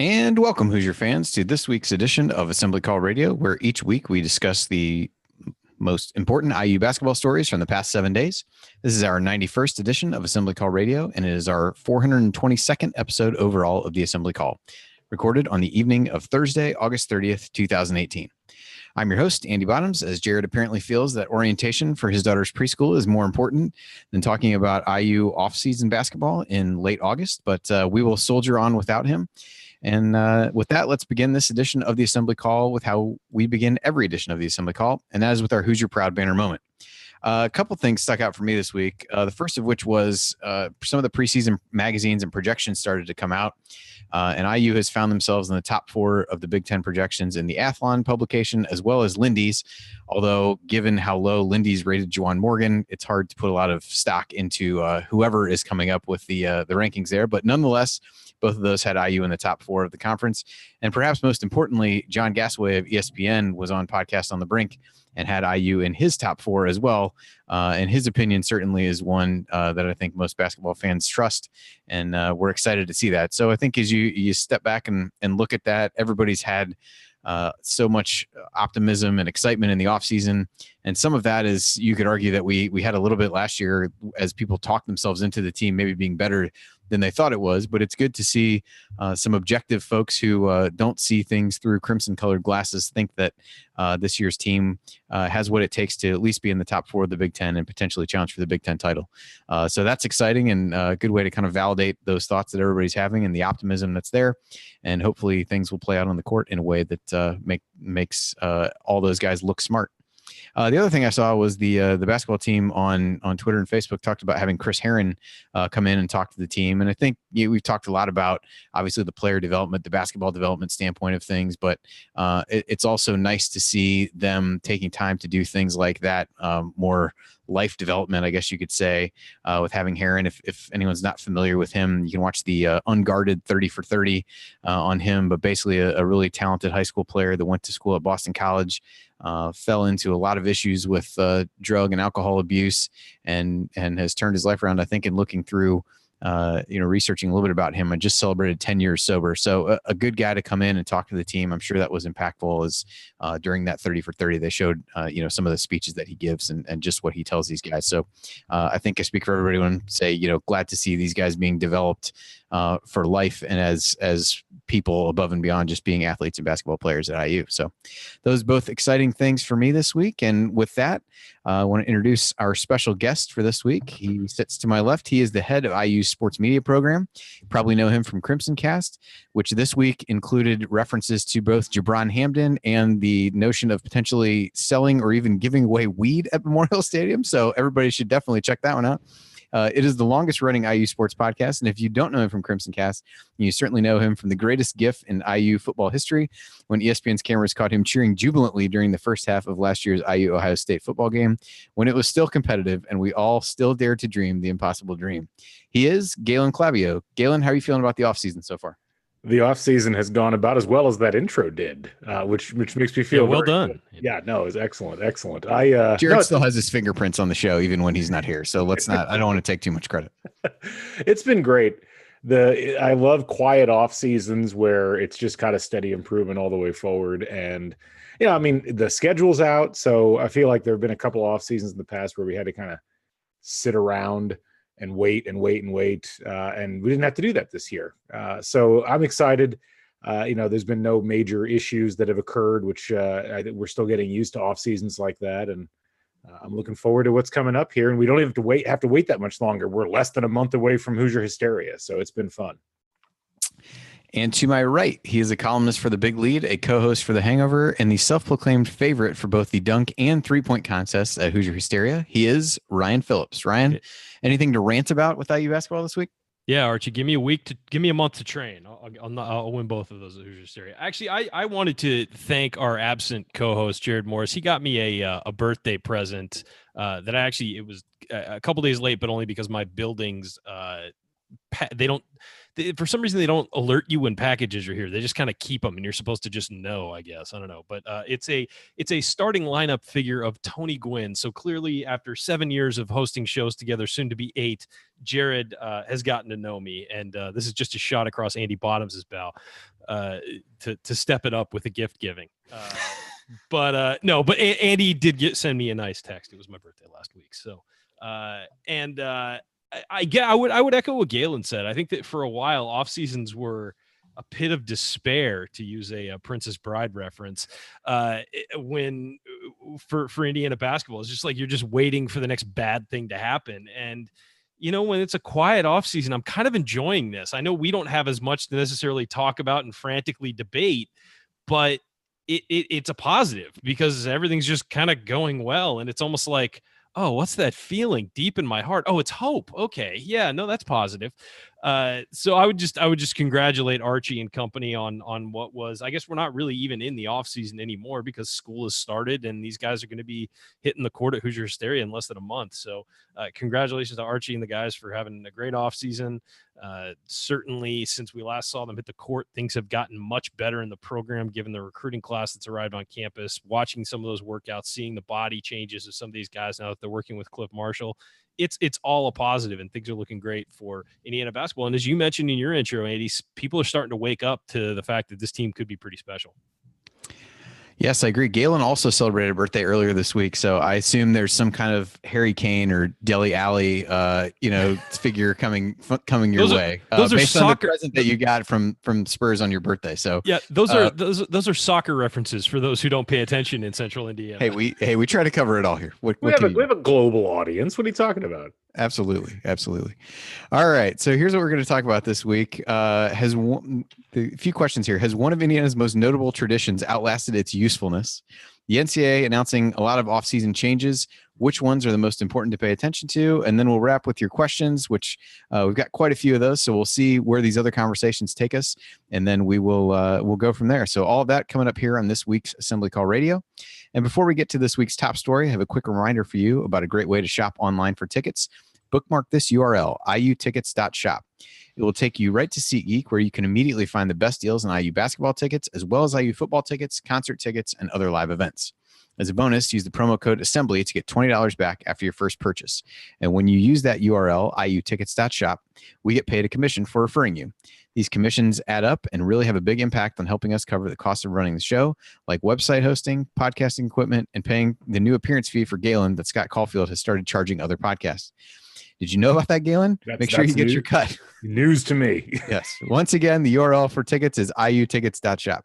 And welcome, Hoosier fans, to this week's edition of Assembly Call Radio, where each week we discuss the most important IU basketball stories from the past 7 days. This is our 91st edition of Assembly Call Radio, and it is our 422nd episode overall of the Assembly Call, recorded on the evening of Thursday, August 30th, 2018. I'm your host, Andy Bottoms, as Jared apparently feels that orientation for his daughter's preschool is more important than talking about IU off-season basketball in late August, but we will soldier on without him. And with that, let's begin this edition of the Assembly Call with how we begin every edition of the Assembly Call, and that is with our Hoosier Proud banner moment. A couple things stuck out for me this week. The first of which was some of the preseason magazines and projections started to come out. And IU has found themselves in the top 4 of the Big Ten projections in the Athlon publication, as well as Lindy's. Although, given how low Lindy's rated Juwan Morgan, it's hard to put a lot of stock into whoever is coming up with the rankings there. But nonetheless, both of those had IU in the top 4 of the conference. And perhaps most importantly, John Gasaway of ESPN was on Podcast on the Brink and had IU in his top 4 as well. And his opinion certainly is one that I think most basketball fans trust. And we're excited to see that. So I think as you step back and look at that, everybody's had so much optimism and excitement in the offseason. And some of that is, you could argue that we had a little bit last year as people talked themselves into the team maybe being better than they thought it was. But it's good to see some objective folks who don't see things through crimson-colored glasses think that this year's team has what it takes to at least be in the top 4 of the Big Ten and potentially challenge for the Big Ten title. So that's exciting and a good way to kind of validate those thoughts that everybody's having and the optimism that's there. And hopefully things will play out on the court in a way that makes all those guys look smart. The other thing I saw was the basketball team on Twitter and Facebook talked about having Chris Herron come in and talk to the team. And I think we've talked a lot about, obviously, the player development, the basketball development standpoint of things, but it's also nice to see them taking time to do things like that, more life development, I guess you could say, with having Herron. If anyone's not familiar with him, you can watch the Unguarded 30 for 30 on him, but basically a really talented high school player that went to school at Boston College, fell into a lot of issues with drug and alcohol abuse and has turned his life around, I think, in looking through, researching a little bit about him. I just celebrated 10 years sober. So a good guy to come in and talk to the team. I'm sure that was impactful as during that 30 for 30, they showed, some of the speeches that he gives and just what he tells these guys. So I think I speak for everybody when I say, glad to see these guys being developed for life and as people above and beyond just being athletes and basketball players at IU. So those both exciting things for me this week. And with that, I want to introduce our special guest for this week. He sits to my left. He is the head of IU's sports media program. You probably know him from Crimson Cast, which this week included references to both Jabron Hamden and the notion of potentially selling or even giving away weed at Memorial Stadium. So everybody should definitely check that one out. It is the longest running IU sports podcast. And if you don't know him from Crimson Cast, you certainly know him from the greatest gif in IU football history, when ESPN's cameras caught him cheering jubilantly during the first half of last year's IU Ohio State football game, when it was still competitive and we all still dared to dream the impossible dream. He is Galen Clavio. Galen, how are you feeling about the offseason so far? The offseason has gone about as well as that intro did, which makes me feel well done. Good. Yeah, no, it was excellent. Jared still has his fingerprints on the show, even when he's not here. So I don't want to take too much credit. It's been great. I love quiet off seasons where it's just kind of steady improvement all the way forward. And, the schedule's out. So I feel like there have been a couple off seasons in the past where we had to kind of sit around and wait. And we didn't have to do that this year. So I'm excited. There's been no major issues that have occurred, which I think we're still getting used to off seasons like that. And I'm looking forward to what's coming up here. And we don't even have to wait that much longer. We're less than a month away from Hoosier Hysteria. So it's been fun. And to my right, he is a columnist for The Big Lead, a co-host for The Hangover, and the self-proclaimed favorite for both the dunk and three-point contests at Hoosier Hysteria. He is Ryan Phillips. Ryan, anything to rant about with IU basketball this week? Yeah, Archie, give me a month to train. I'll win both of those at Hoosier Hysteria. Actually, I wanted to thank our absent co-host, Jared Morris. He got me a birthday present that it was a couple days late, but only because my buildings, for some reason they don't alert you when packages are here. They just kind of keep them, and you're supposed to just know, I guess. I don't know, but it's a starting lineup figure of Tony Gwynn. So clearly, after 7 years of hosting shows together, soon to be 8, Jared has gotten to know me, and this is just a shot across Andy Bottoms' bow to step it up with the gift giving. But Andy did send me a nice text. It was my birthday last week, so I would echo what Galen said. I think that for a while, off seasons were a pit of despair, to use a Princess Bride reference. When for Indiana basketball, it's just like you're just waiting for the next bad thing to happen. And when it's a quiet off season, I'm kind of enjoying this. I know we don't have as much to necessarily talk about and frantically debate, but it's a positive because everything's just kind of going well. And it's almost like, oh, what's that feeling deep in my heart? Oh, it's hope. Okay. Yeah, no, that's positive. So I would just congratulate Archie and company on what was, I guess we're not really even in the off season anymore because school has started and these guys are going to be hitting the court at Hoosier Hysteria in less than a month. So congratulations to Archie and the guys for having a great off season. Certainly since we last saw them hit the court, things have gotten much better in the program, given the recruiting class that's arrived on campus, watching some of those workouts, seeing the body changes of some of these guys now that they're working with Cliff Marshall. It's all a positive and things are looking great for Indiana basketball. And as you mentioned in your intro, Andy, people are starting to wake up to the fact that this team could be pretty special. Yes, I agree. Galen also celebrated a birthday earlier this week, so I assume there's some kind of Harry Kane or Dele Alli, figure coming your way. Those are based soccer on the present that you got from Spurs on your birthday. So yeah, those are soccer references for those who don't pay attention in Central Indiana. Hey, we try to cover it all here. We have a global audience. What are you talking about? Absolutely. All right. So here's what we're going to talk about this week. A few questions here. Has one of Indiana's most notable traditions outlasted its usefulness? The NCAA announcing a lot of off-season changes. Which ones are the most important to pay attention to? And then we'll wrap with your questions, which we've got quite a few of those. So we'll see where these other conversations take us, and then we'll go from there. So all of that coming up here on this week's Assembly Call Radio. And before we get to this week's top story, I have a quick reminder for you about a great way to shop online for tickets. Bookmark this URL, iutickets.shop. It will take you right to SeatGeek, where you can immediately find the best deals on IU basketball tickets, as well as IU football tickets, concert tickets, and other live events. As a bonus, use the promo code ASSEMBLY to get $20 back after your first purchase. And when you use that URL, iutickets.shop, we get paid a commission for referring you. These commissions add up and really have a big impact on helping us cover the cost of running the show, like website hosting, podcasting equipment, and paying the new appearance fee for Galen that Scott Caulfield has started charging other podcasts. Did you know about that, Galen? Make sure you get your cut. News to me. Yes. Once again, the URL for tickets is iutickets.shop.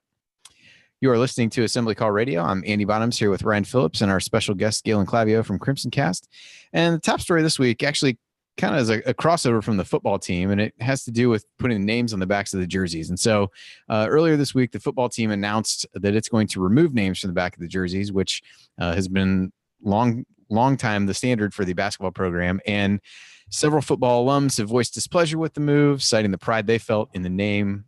You are listening to Assembly Call Radio. I'm Andy Bottoms here with Ryan Phillips and our special guest, Galen Clavio from Crimson Cast. And the top story this week actually kind of is a crossover from the football team, and it has to do with putting names on the backs of the jerseys. And so earlier this week, the football team announced that it's going to remove names from the back of the jerseys, which has been long time the standard for the basketball program. And several football alums have voiced displeasure with the move, citing the pride they felt in the name,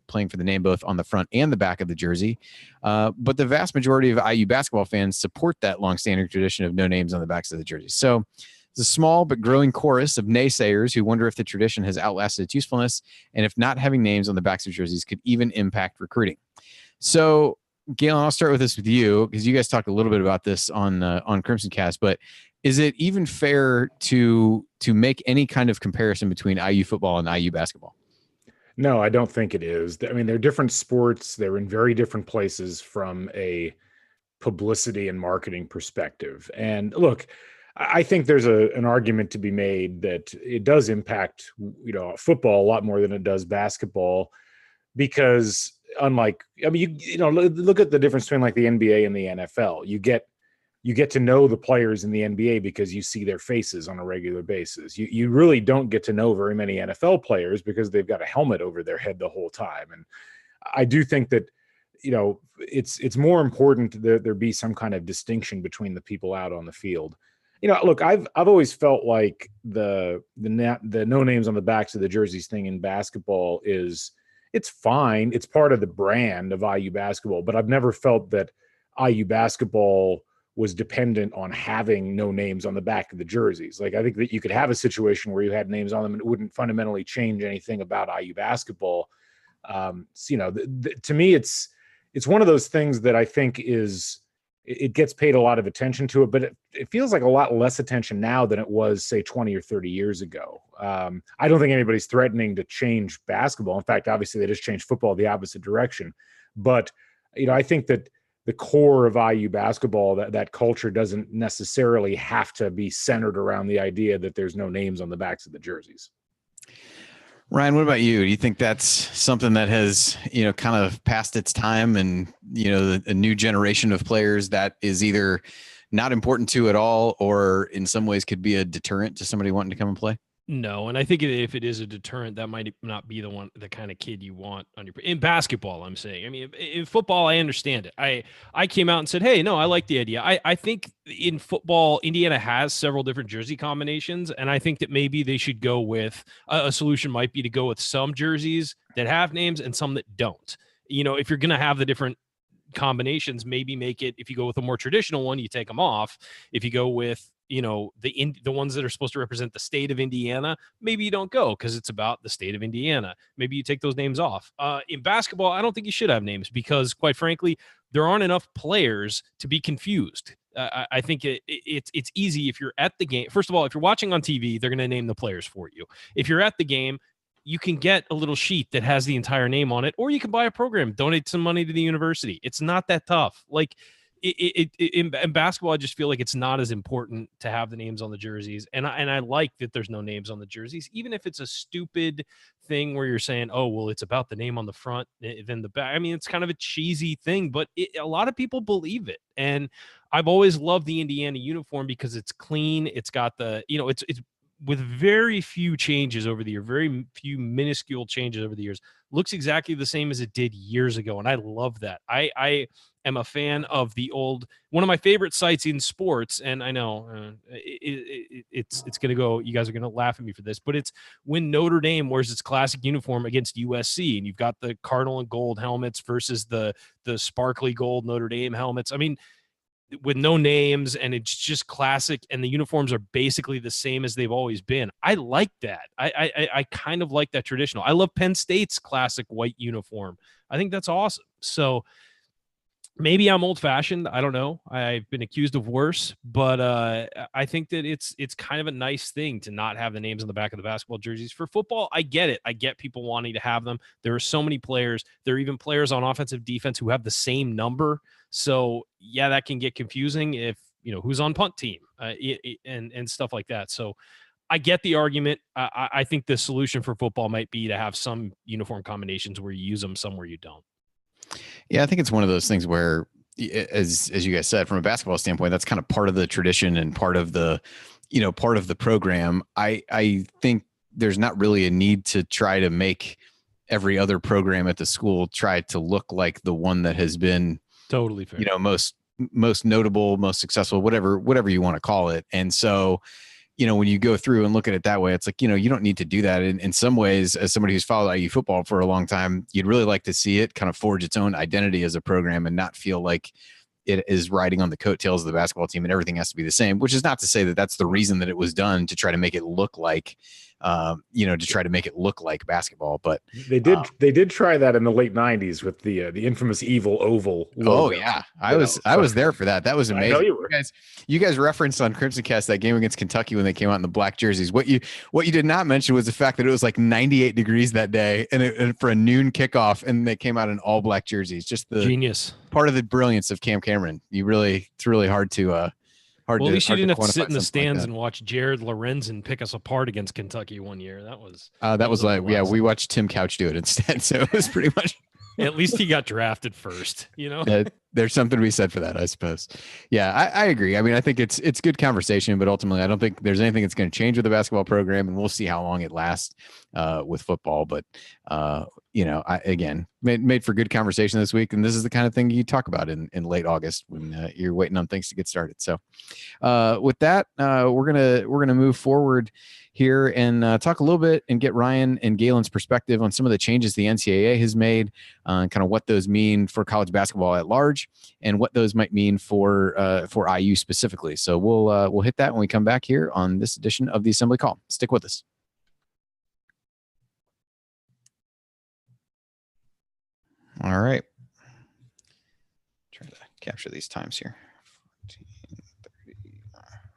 playing for the name both on the front and the back of the jersey. But the vast majority of IU basketball fans support that longstanding tradition of no names on the backs of the jerseys. So it's a small but growing chorus of naysayers who wonder if the tradition has outlasted its usefulness and if not having names on the backs of jerseys could even impact recruiting. So, Galen, I'll start with this with you because you guys talked a little bit about this on Crimson Cast, but is it even fair to make any kind of comparison between IU football and IU basketball? No, I don't think it is. I mean, they're different sports. They're in very different places from a publicity and marketing perspective. And look, I think there's an argument to be made that it does impact, football a lot more than it does basketball, because look at the difference between like the NBA and the NFL. You get to know the players in the NBA because you see their faces on a regular basis. You really don't get to know very many NFL players because they've got a helmet over their head the whole time. And I do think that, it's more important that there be some kind of distinction between the people out on the field. Look, I've always felt like the no names on the backs of the jerseys thing in basketball it's fine. It's part of the brand of IU basketball, but I've never felt that IU basketball was dependent on having no names on the back of the jerseys. Like, I think that you could have a situation where you had names on them and it wouldn't fundamentally change anything about IU basketball. So, to me, it's one of those things that I think it gets paid a lot of attention to it, but it feels like a lot less attention now than it was, say, 20 or 30 years ago. I don't think anybody's threatening to change basketball. In fact, obviously they just changed football the opposite direction. But, I think that the core of IU basketball, that culture doesn't necessarily have to be centered around the idea that there's no names on the backs of the jerseys. Ryan, what about you? Do you think that's something that has, kind of passed its time and, a new generation of players that is either not important to at all or in some ways could be a deterrent to somebody wanting to come and play? No, and I think if it is a deterrent, that might not be the kind of kid you want on your in basketball. I'm saying, I mean, in football, I understand it. I came out and said, hey, no, I like the idea. I think in football, Indiana has several different jersey combinations, and I think that maybe they should go with a solution might be to go with some jerseys that have names and some that don't. If you're going to have the different combinations, maybe make it, if you go with a more traditional one, you take them off. If you go with the ones that are supposed to represent the state of Indiana, maybe you don't go because it's about the state of Indiana. Maybe you take those names off. In basketball, I don't think you should have names because, quite frankly, there aren't enough players to be confused. I think it's easy if you're at the game. First of all, if you're watching on TV, they're going to name the players for you. If you're at the game, you can get a little sheet that has the entire name on it, or you can buy a program, donate some money to the university. It's not that tough. Like, in basketball, I just feel like it's not as important to have the names on the jerseys. And I like that there's no names on the jerseys, even if it's a stupid thing where you're saying, oh, well, it's about the name on the front than the back. I mean, it's kind of a cheesy thing, but a lot of people believe it. And I've always loved the Indiana uniform because it's clean. It's got it's with very few changes over the year, very few minuscule changes over the years, looks exactly the same as it did years ago. And I love that. I am a fan of one of my favorite sites in sports. And I know it's going to go, you guys are going to laugh at me for this, but it's when Notre Dame wears its classic uniform against USC and you've got the Cardinal and gold helmets versus the sparkly gold Notre Dame helmets. I mean, with no names and it's just classic and the uniforms are basically the same as they've always been. I like that. I kind of like that traditional. I love Penn State's classic white uniform. I think that's awesome. So maybe I'm old fashioned. I don't know. I've been accused of worse, but I think that it's kind of a nice thing to not have the names on the back of the basketball jerseys. For football, I get it. I get people wanting to have them. There are so many players. There are even players on offensive defense who have the same number. So yeah, that can get confusing if who's on punt team and stuff like that. So I get the argument. I think the solution for football might be to have some uniform combinations where you use them, some where you don't. Yeah, I think it's one of those things where, as you guys said, from a basketball standpoint, that's kind of part of the tradition and part of the, part of the program. I think there's not really a need to try to make every other program at the school try to look like the one that has been totally fair. Most notable, most successful, whatever you want to call it. And so, when you go through and look at it that way, it's like, you don't need to do that. In some ways, as somebody who's followed IU football for a long time, you'd really like to see it kind of forge its own identity as a program and not feel like it is riding on the coattails of the basketball team and everything has to be the same, which is not to say that that's the reason that it was done to try to make it look like, basketball. But they did try that in the late 90s with the infamous evil oval logo. Oh yeah. I was there for that. That was amazing. I know you were. You guys referenced on Crimson Cast that game against Kentucky when they came out in the black jerseys. What you did not mention was the fact that it was like 98 degrees that day and for a noon kickoff and they came out in all black jerseys. Just the genius part of the brilliance of Cam Cameron. It's really hard to at least you didn't have to sit in the stands and watch Jared Lorenzen pick us apart against Kentucky one year. That was we watched Tim Couch do it instead. So it was pretty much at least he got drafted first, There's something to be said for that, I suppose. Yeah, I agree. I mean, I think it's good conversation, but ultimately I don't think there's anything that's going to change with the basketball program, and we'll see how long it lasts with football. But I again made for good conversation this week, and this is the kind of thing you talk about in late August when you're waiting on things to get started. So with that, we're gonna move forward here and talk a little bit and get Ryan and Galen's perspective on some of the changes the NCAA has made, kind of what those mean for college basketball at large. change and what those might mean for IU specifically. So we'll hit that when we come back here on this edition of the Assembly Call. Stick with us. All right. Try to capture these times here. 14:30.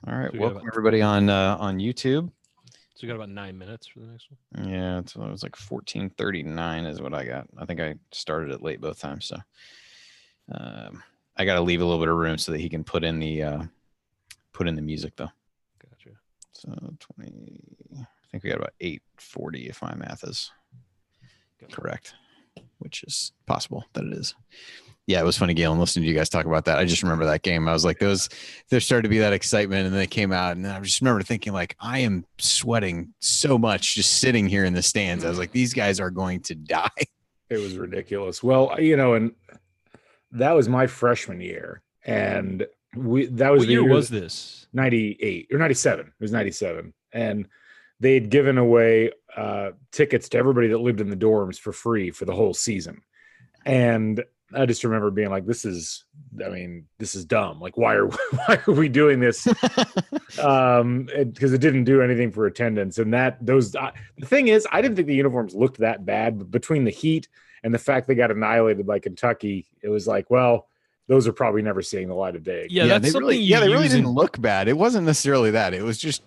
All right. So welcome everybody on YouTube. So we got about 9 minutes for the next one. Yeah, it was like 14:39 is what I got. I think I started it late both times, so I got to leave a little bit of room so that he can put in the music though. Gotcha. So 20. I think we got about 8:40 if my math is correct, which is possible that it is. Yeah, it was funny, Galen, listening to you guys talk about that. I just remember that game. I was like, there started to be that excitement, and then they came out, and I just remember thinking, like, I am sweating so much just sitting here in the stands. I was like, these guys are going to die. It was ridiculous. Well, and that was my freshman year, and that was what the year was this? 98 or 97. It was 97, and they'd given away tickets to everybody that lived in the dorms for free for the whole season, and I just remember being like, this is dumb. Like, why are we doing this? Because it didn't do anything for attendance. And the thing is, I didn't think the uniforms looked that bad, but between the heat and the fact they got annihilated by Kentucky, it was like, well, those are probably never seeing the light of day. Yeah, that's something they really didn't look bad. It wasn't necessarily that. It was just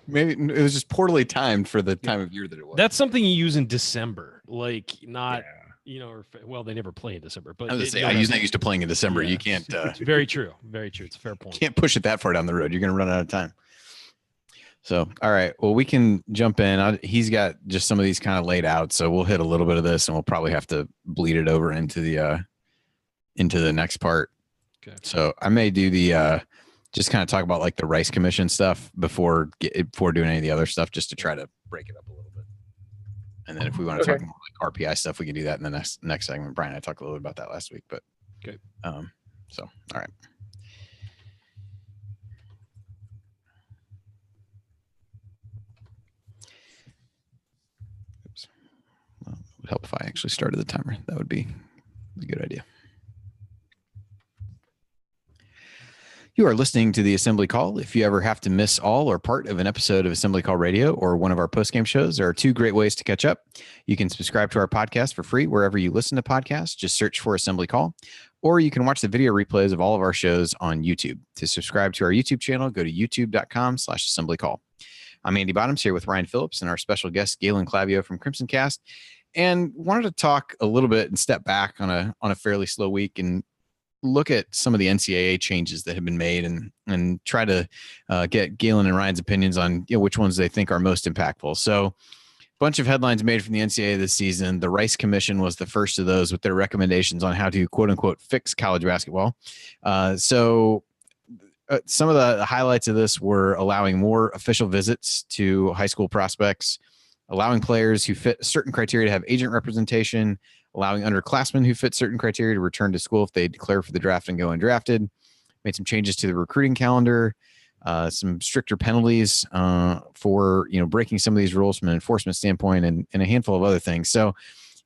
poorly timed for the time of year that it was. That's something you use in December, like not. Yeah. They never play in December. But I was say, I'm not used to playing in December. Yeah. You can't. It's very true. Very true. It's a fair point. Can't push it that far down the road. You're going to run out of time. So, all right. Well, we can jump in. He's got just some of these kind of laid out, so we'll hit a little bit of this, and we'll probably have to bleed it over into the next part. Okay. So I may do the just kind of talk about like the Rice Commission stuff before doing any of the other stuff, just to try to break it up a little bit. And then if we want to talk more like RPI stuff, we can do that in the next segment. Brian and I talked a little bit about that last week, but okay. So all right. Oops. Well, it would help if I actually started the timer. That would be a good idea. You are listening to the Assembly Call. If you ever have to miss all or part of an episode of Assembly Call Radio or one of our postgame shows, there are two great ways to catch up. You can subscribe to our podcast for free wherever you listen to podcasts. Just search for Assembly Call. Or you can watch the video replays of all of our shows on YouTube. To subscribe to our YouTube channel, go to youtube.com/assemblycall. I'm Andy Bottoms here with Ryan Phillips and our special guest, Galen Clavio from Crimson Cast. And wanted to talk a little bit and step back on a fairly slow week and look at some of the NCAA changes that have been made and try to get Galen and Ryan's opinions on which ones they think are most impactful. So a bunch of headlines made from the NCAA this season. The Rice Commission was the first of those with their recommendations on how to quote unquote fix college basketball. Some of the highlights of this were allowing more official visits to high school prospects, allowing players who fit certain criteria to have agent representation, allowing underclassmen who fit certain criteria to return to school if they declare for the draft and go undrafted, made some changes to the recruiting calendar, some stricter penalties for breaking some of these rules from an enforcement standpoint, and a handful of other things. So,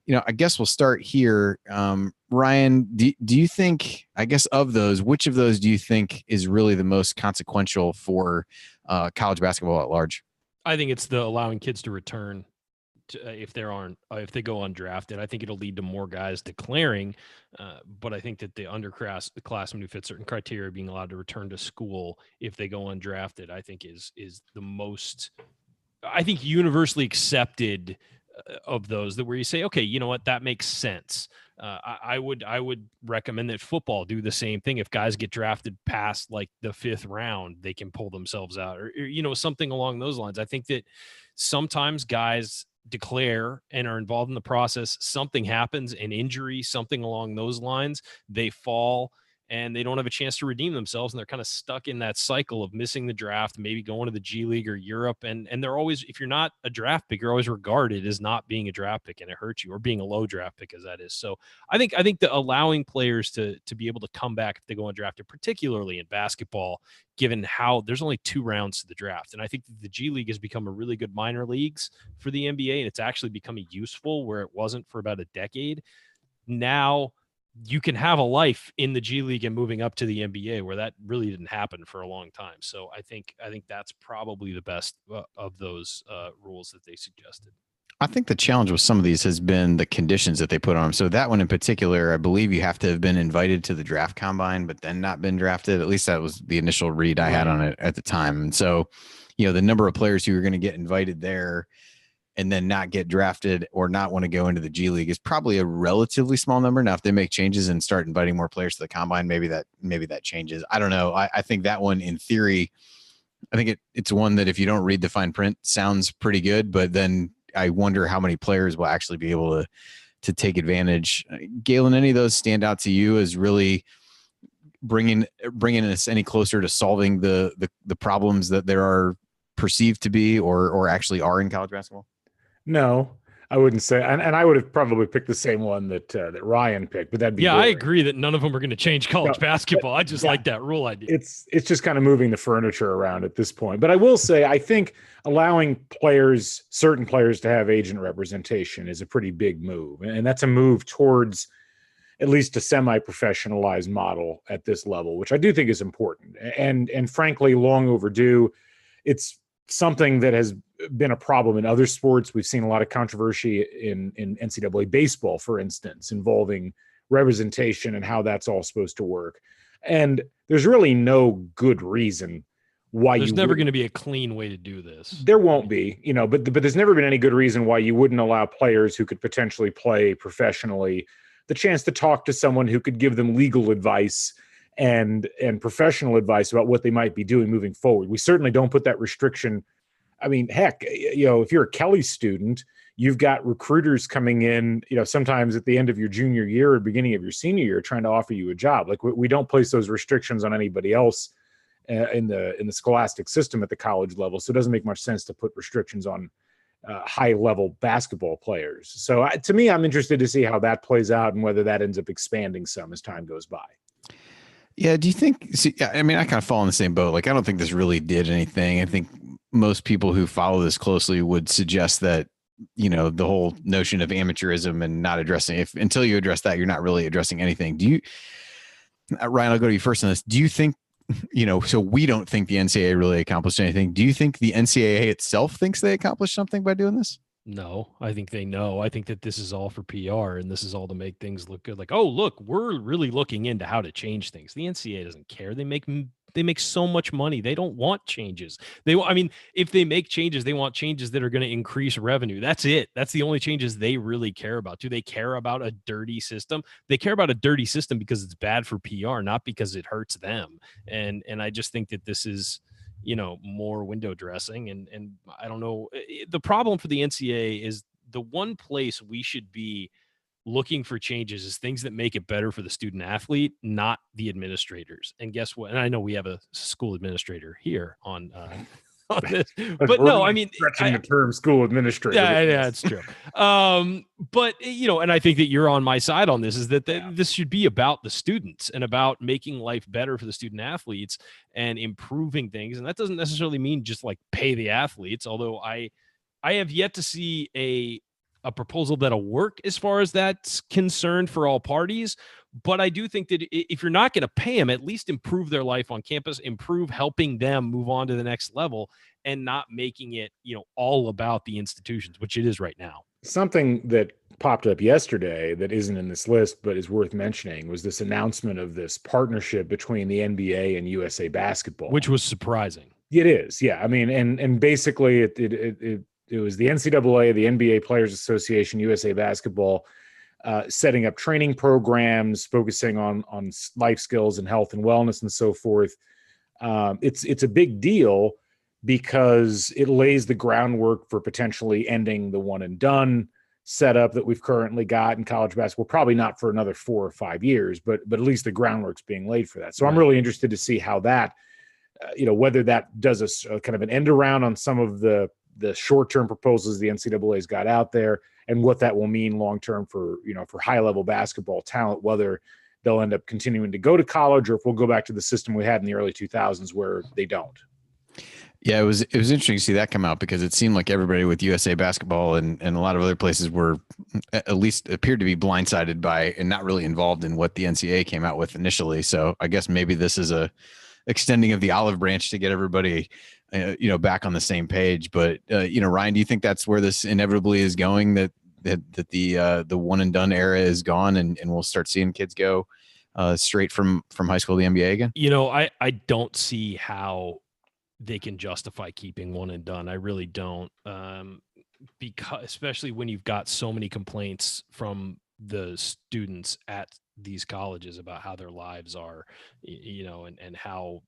I guess we'll start here. Ryan, do you think, I guess of those, which of those do you think is really the most consequential for college basketball at large? I think it's the allowing kids to return if they go undrafted. I think it'll lead to more guys declaring, but I think that the underclassmen who fit certain criteria being allowed to return to school if they go undrafted, I think is the most, I think, universally accepted of those, that where you say, okay, you know what, that makes sense. I would recommend that football do the same thing. If guys get drafted past like the 5th round, they can pull themselves out, or something along those lines. I think that sometimes guys declare and are involved in the process, something happens, an injury, something along those lines, they fall and they don't have a chance to redeem themselves, and they're kind of stuck in that cycle of missing the draft, maybe going to the G League or Europe, and they're always, if you're not a draft pick, you're always regarded as not being a draft pick, and it hurts you, or being a low draft pick as that is. So I think the allowing players to be able to come back if they go undrafted, particularly in basketball, given how there's only 2 rounds to the draft. And I think the G League has become a really good minor leagues for the NBA, and it's actually becoming useful where it wasn't for about a decade. Now you can have a life in the G League and moving up to the NBA, where that really didn't happen for a long time. So I think that's probably the best of those rules that they suggested. I think the challenge with some of these has been the conditions that they put on them. So that one in particular, I believe you have to have been invited to the draft combine, but then not been drafted. At least that was the initial read I had on it at the time. And so, the number of players who are going to get invited there and then not get drafted or not want to go into the G League is probably a relatively small number. Now, if they make changes and start inviting more players to the combine, maybe that changes. I don't know. I think that one, in theory, I think it's one that if you don't read the fine print, sounds pretty good, but then I wonder how many players will actually be able to take advantage. Galen, any of those stand out to you as really bringing us any closer to solving the problems that there are perceived to be or actually are in college basketball? No, I wouldn't say, and I would have probably picked the same one that Ryan picked, but that'd be boring. I agree that none of them are going to change college basketball. I just like that rule idea. It's just kind of moving the furniture around at this point. But I will say, I think allowing certain players to have agent representation is a pretty big move, and that's a move towards at least a semi-professionalized model at this level, which I do think is important and frankly long overdue. It's something that has been a problem in other sports. We've seen a lot of controversy in NCAA baseball, for instance, involving representation and how that's all supposed to work. And there's really no good reason why there's never going to be a clean way to do this. There won't be, but there's never been any good reason why you wouldn't allow players who could potentially play professionally the chance to talk to someone who could give them legal advice and professional advice about what they might be doing moving forward. We certainly don't put that restriction. I mean, heck, if you're a Kelly student, you've got recruiters coming in, sometimes at the end of your junior year or beginning of your senior year, trying to offer you a job. Like we don't place those restrictions on anybody else in the scholastic system at the college level. So it doesn't make much sense to put restrictions on high level basketball players. So to me, I'm interested to see how that plays out and whether that ends up expanding some as time goes by. Yeah. Do you think, I mean, I kind of fall in the same boat. Like, I don't think this really did anything. I think most people who follow this closely would suggest that, the whole notion of amateurism and not addressing until you address that, you're not really addressing anything. Do you, Ryan, I'll go to you first on this. Do you think, so we don't think the NCAA really accomplished anything. Do you think the NCAA itself thinks they accomplished something by doing this? No, I think they know. I think that this is all for PR and this is all to make things look good. Like, oh, look, we're really looking into how to change things. The NCAA doesn't care. They make so much money. They don't want changes. If they make changes, they want changes that are going to increase revenue. That's it. That's the only changes they really care about. Do they care about a dirty system? They care about a dirty system because it's bad for PR, not because it hurts them. And I just think that this is, more window dressing. And I don't know. The problem for the NCAA is the one place we should be looking for changes is things that make it better for the student athlete, not the administrators. And guess what? And I know we have a school administrator here on this, but no, I mean, stretching the term school administrator. Yeah, it's true. But and I think that you're on my side on this, is that this should be about the students and about making life better for the student athletes and improving things. And that doesn't necessarily mean just like pay the athletes. Although I have yet to see a proposal that'll work as far as that's concerned for all parties. But I do think that if you're not going to pay them, at least improve their life on campus, improve helping them move on to the next level and not making it, all about the institutions, which it is right now. Something that popped up yesterday that isn't in this list, but is worth mentioning, was this announcement of this partnership between the NBA and USA Basketball, which was surprising. It is. Yeah. I mean, and basically it was the NCAA, the NBA Players Association, USA Basketball, setting up training programs, focusing on life skills and health and wellness and so forth. It's a big deal because it lays the groundwork for potentially ending the one and done setup that we've currently got in college basketball. Probably not for another 4 or 5 years, but at least the groundwork's being laid for that. So I'm really interested to see how that, whether that does a kind of an end around on some of the short-term proposals the NCAA's got out there, and what that will mean long-term for high-level basketball talent, whether they'll end up continuing to go to college or if we'll go back to the system we had in the early 2000s where they don't. Yeah, it was interesting to see that come out because it seemed like everybody with USA Basketball and a lot of other places were at least appeared to be blindsided by and not really involved in what the NCAA came out with initially. So I guess maybe this is a extending of the olive branch to get everybody, back on the same page. But Ryan, do you think that's where this inevitably is going? That the one and done era is gone, and we'll start seeing kids go straight from high school to the NBA again? I don't see how they can justify keeping one and done. I really don't. Because especially when you've got so many complaints from the students at these colleges about how their lives are, and how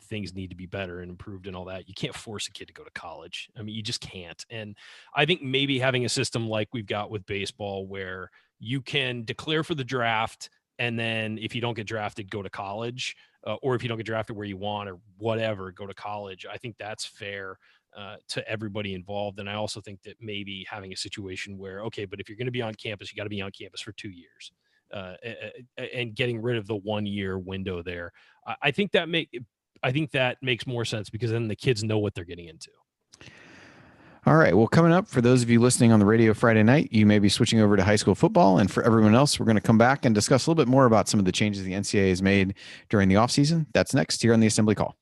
things need to be better and improved and all that. You can't force a kid to go to college. I mean, you just can't. And I think maybe having a system like we've got with baseball where you can declare for the draft, and then if you don't get drafted, go to college, or if you don't get drafted where you want or whatever, go to college. I think that's fair to everybody involved. And I also think that maybe having a situation where, okay, but if you're going to be on campus, you got to be on campus for 2 years, and getting rid of the 1 year window there. I think that makes more sense because then the kids know what they're getting into. All right. Well, coming up, for those of you listening on the radio Friday night, you may be switching over to high school football. And for everyone else, we're going to come back and discuss a little bit more about some of the changes the NCAA has made during the offseason. That's next here on the Assembly Call.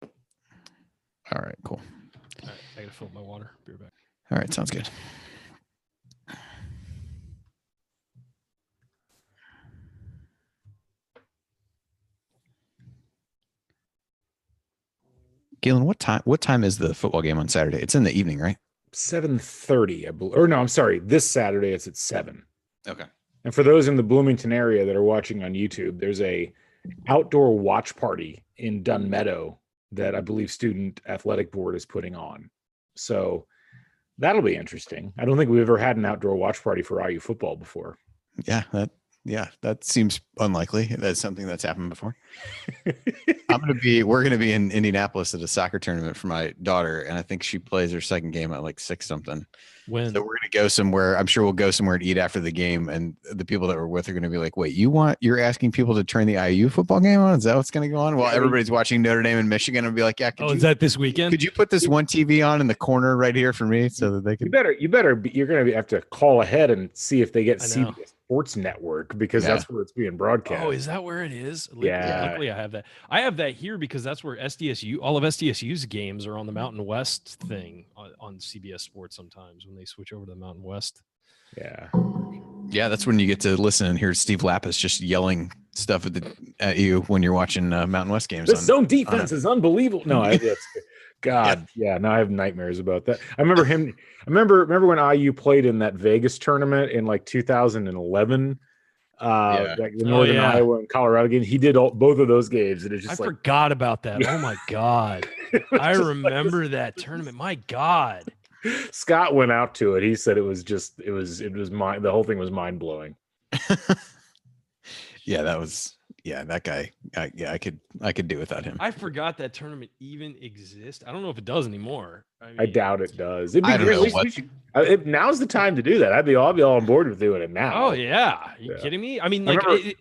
All right, cool. All right, I got to fill up my water. Be right back. All right, sounds good. Galen, what time is the football game on Saturday? It's in the evening, right? 7:30, I believe. Or no, I'm sorry. This Saturday it's at 7. Okay. And for those in the Bloomington area that are watching on YouTube, there's a outdoor watch party in Dunn Meadow that I believe Student Athletic Board is putting on. So that'll be interesting. I don't think we've ever had an outdoor watch party for IU football before. That seems unlikely. That's something that's happened before. We're going to be in Indianapolis at a soccer tournament for my daughter. And I think she plays her second game at like 6 something. When? So we're going to go somewhere. I'm sure we'll go somewhere to eat after the game. And the people that we're with are going to be like, wait, you're asking people to turn the IU football game on? Is that what's going to go on? Well, everybody's watching Notre Dame and Michigan and be like, yeah. Is that this weekend? Could you put this one TV on in the corner right here for me so that they can? You're going to have to call ahead and see if they get CBS Sports Network because that's where it's being broadcast. Oh, is that where it is? Yeah. Luckily, I have that. I have that here because that's where all of SDSU's games are on the Mountain West thing on CBS Sports sometimes when they switch over to the Mountain West. Yeah. Yeah, that's when you get to listen and hear Steve Lapis just yelling stuff at you when you're watching Mountain West games. This zone defense is unbelievable. No, God, yeah. No, I have nightmares about that. I remember him. I remember when IU played in that Vegas tournament in like 2011. Like the Northern Iowa and Colorado game. He did both of those games, and it's just I forgot about that. Oh my God, I remember that tournament. My God, Scott went out to it. He said it was the whole thing was mind blowing. Yeah, that guy. I could do without him. I forgot that tournament even exists. I don't know if it does anymore. I doubt it does. I don't know now's the time to do that. I'll be all on board with doing it now. Oh yeah, are you kidding me? I mean,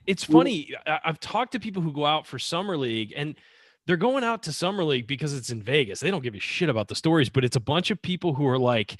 it's funny. I've talked to people who go out for summer league, and they're going out to summer league because it's in Vegas. They don't give a shit about the stories, but it's a bunch of people who are like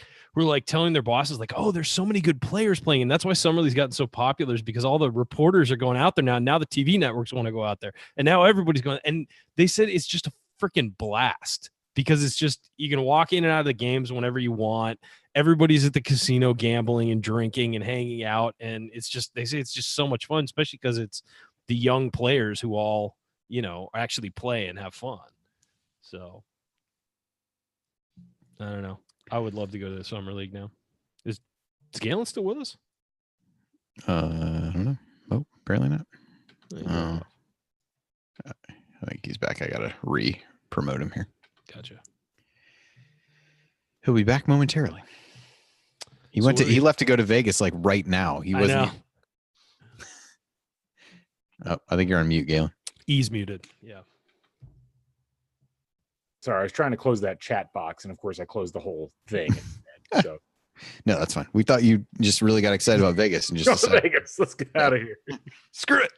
telling their bosses like, oh, there's so many good players playing. And that's why summer league's gotten so popular, is because all the reporters are going out there now. Now the TV networks want to go out there, and now everybody's going. And they said it's just a freaking blast because it's just, you can walk in and out of the games whenever you want. Everybody's at the casino gambling and drinking and hanging out. And it's just, they say it's just so much fun, especially because it's the young players who all, actually play and have fun. So I don't know. I would love to go to the summer league now. Is Galen still with us? I don't know. Oh, apparently not. I think he's back. I gotta re-promote him here. Gotcha. He'll be back momentarily. He left to go to Vegas like right now. He wasn't. Oh, I think you're on mute, Galen. He's muted. Yeah. Sorry, I was trying to close that chat box, and of course I closed the whole thing. So no, that's fine. We thought you just really got excited about Vegas and just Vegas. Let's get out of here. Screw it.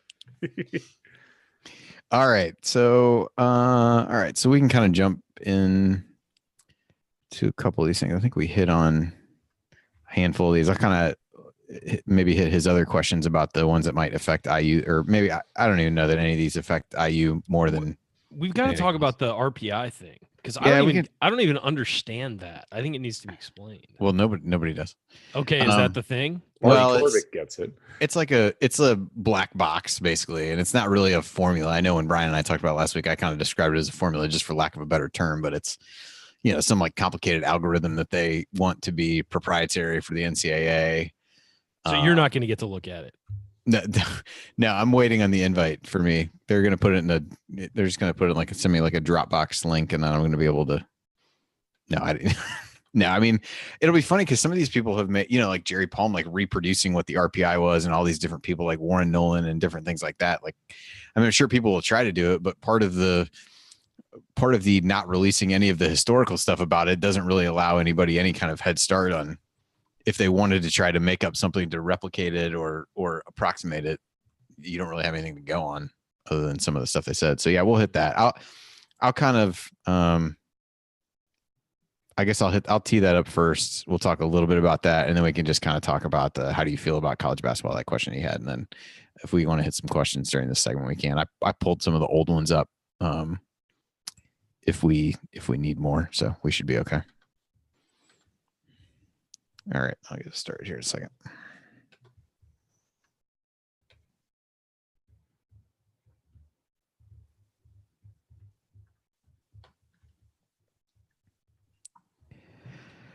All right. So, So we can kind of jump in to a couple of these things. I think we hit on a handful of these. I kind of maybe hit his other questions about the ones that might affect IU, or maybe I don't even know that any of these affect IU more than we've got to anything talk else. about the RPI thing, because Yeah, I don't even understand that. I think it needs to be explained. Well, nobody does. Okay, is that the thing? Well, Marty Corbett gets it. It's a black box basically, and it's not really a formula. I know when Brian and I talked about it last week, I kind of described it as a formula just for lack of a better term, but it's some like complicated algorithm that they want to be proprietary for the NCAA. So you're not going to get to look at it. No, I'm waiting on the invite for me. They're going to put it they're just going to put it send me like a Dropbox link, and then I'm going to be able to. No, I didn't. No, I mean, it'll be funny because some of these people have made, like Jerry Palm, like reproducing what the RPI was, and all these different people like Warren Nolan and different things like that. Like, I mean, I'm sure people will try to do it, but part of the not releasing any of the historical stuff about it doesn't really allow anybody any kind of head start on if they wanted to try to make up something to replicate it or approximate it. You don't really have anything to go on other than some of the stuff they said. So yeah, we'll hit that. I'll kind of, I guess I'll tee that up first. We'll talk a little bit about that, and then we can just kind of talk about how do you feel about college basketball, that question he had. And then if we want to hit some questions during this segment, we can. I pulled some of the old ones up if we need more, so we should be okay. All right, I'll get started here in a second.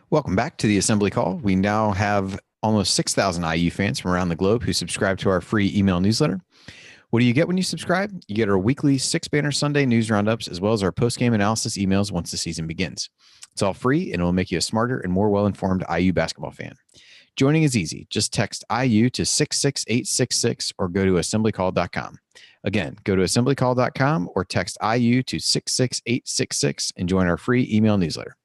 Welcome back to the Assembly Call. We now have almost 6,000 IU fans from around the globe who subscribe to our free email newsletter. What do you get when you subscribe? You get our weekly 6-banner Sunday news roundups, as well as our post-game analysis emails once the season begins. It's all free, and it will make you a smarter and more well-informed IU basketball fan. Joining is easy. Just text IU to 66866 or go to assemblycall.com. Again, go to assemblycall.com or text IU to 66866 and join our free email newsletter.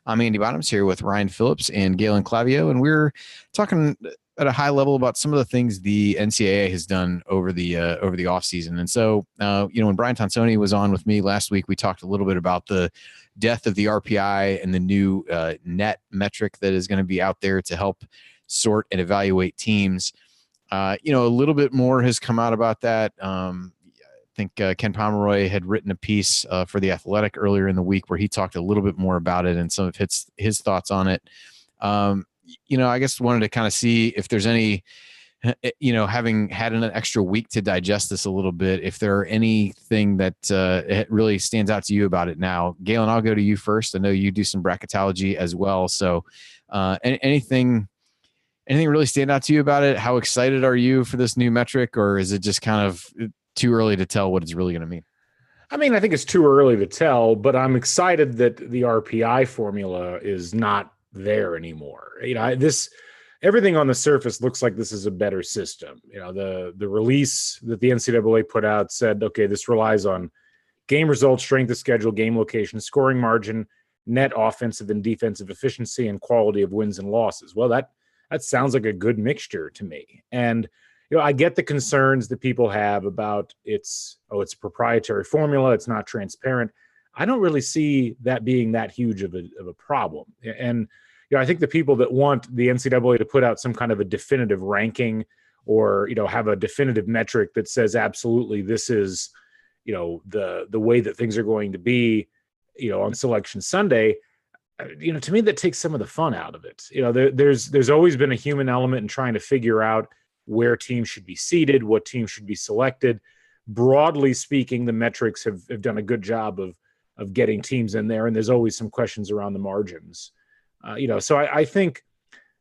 I'm Andy Bottoms here with Ryan Phillips and Galen Clavio, and we're talking at a high level about some of the things the NCAA has done over the offseason. And so, when Brian Tonsoni was on with me last week, we talked a little bit about the death of the RPI and the new net metric that is going to be out there to help sort and evaluate teams. A little bit more has come out about that. I think Ken Pomeroy had written a piece for The Athletic earlier in the week where he talked a little bit more about it and some of his thoughts on it. I guess wanted to kind of see if there's any, having had an extra week to digest this a little bit, if there are anything that it really stands out to you about it now. Galen, I'll go to you first. I know you do some bracketology as well. So anything really stand out to you about it? How excited are you for this new metric, or is it just kind of too early to tell what it's really going to mean? I mean, I think it's too early to tell, but I'm excited that the RPI formula is not there anymore. Everything on the surface looks like this is a better system. The release that the NCAA put out said, okay, this relies on game results, strength of schedule, game location, scoring margin, net offensive and defensive efficiency, and quality of wins and losses. Well, that sounds like a good mixture to me. And I get the concerns that people have about it's a proprietary formula, it's not transparent. I don't really see that being that huge of a problem. And I think the people that want the NCAA to put out some kind of a definitive ranking or have a definitive metric that says absolutely this is the way that things are going to be on Selection Sunday, to me that takes some of the fun out of it. There's always been a human element in trying to figure out where teams should be seated, what teams should be selected. Broadly speaking, the metrics have done a good job of getting teams in there, and there's always some questions around the margins. So I think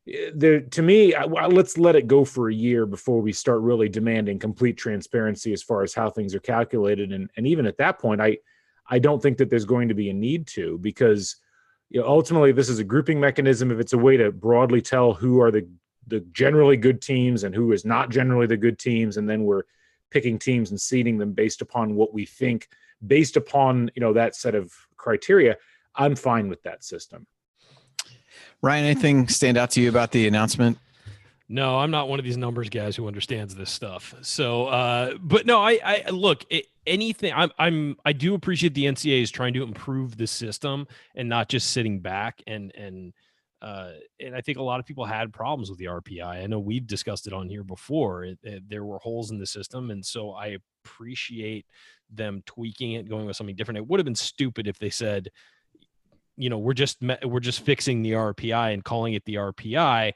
to me, let's let it go for a year before we start really demanding complete transparency as far as how things are calculated. And even at that point, I don't think that there's going to be a need to, because ultimately this is a grouping mechanism. If it's a way to broadly tell who are the generally good teams and who is not generally the good teams, and then we're picking teams and seeding them based upon what we think, based upon that set of criteria, I'm fine with that system. Ryan, anything stand out to you about the announcement? No, I'm not one of these numbers guys who understands this stuff. So, but no, I look, anything. I do appreciate the NCAA is trying to improve the system and not just sitting back and I think a lot of people had problems with the RPI. I know we've discussed it on here before. There were holes in the system, and so I appreciate them tweaking it, going with something different. It would have been stupid if they said, we're just fixing the RPI and calling it the RPI.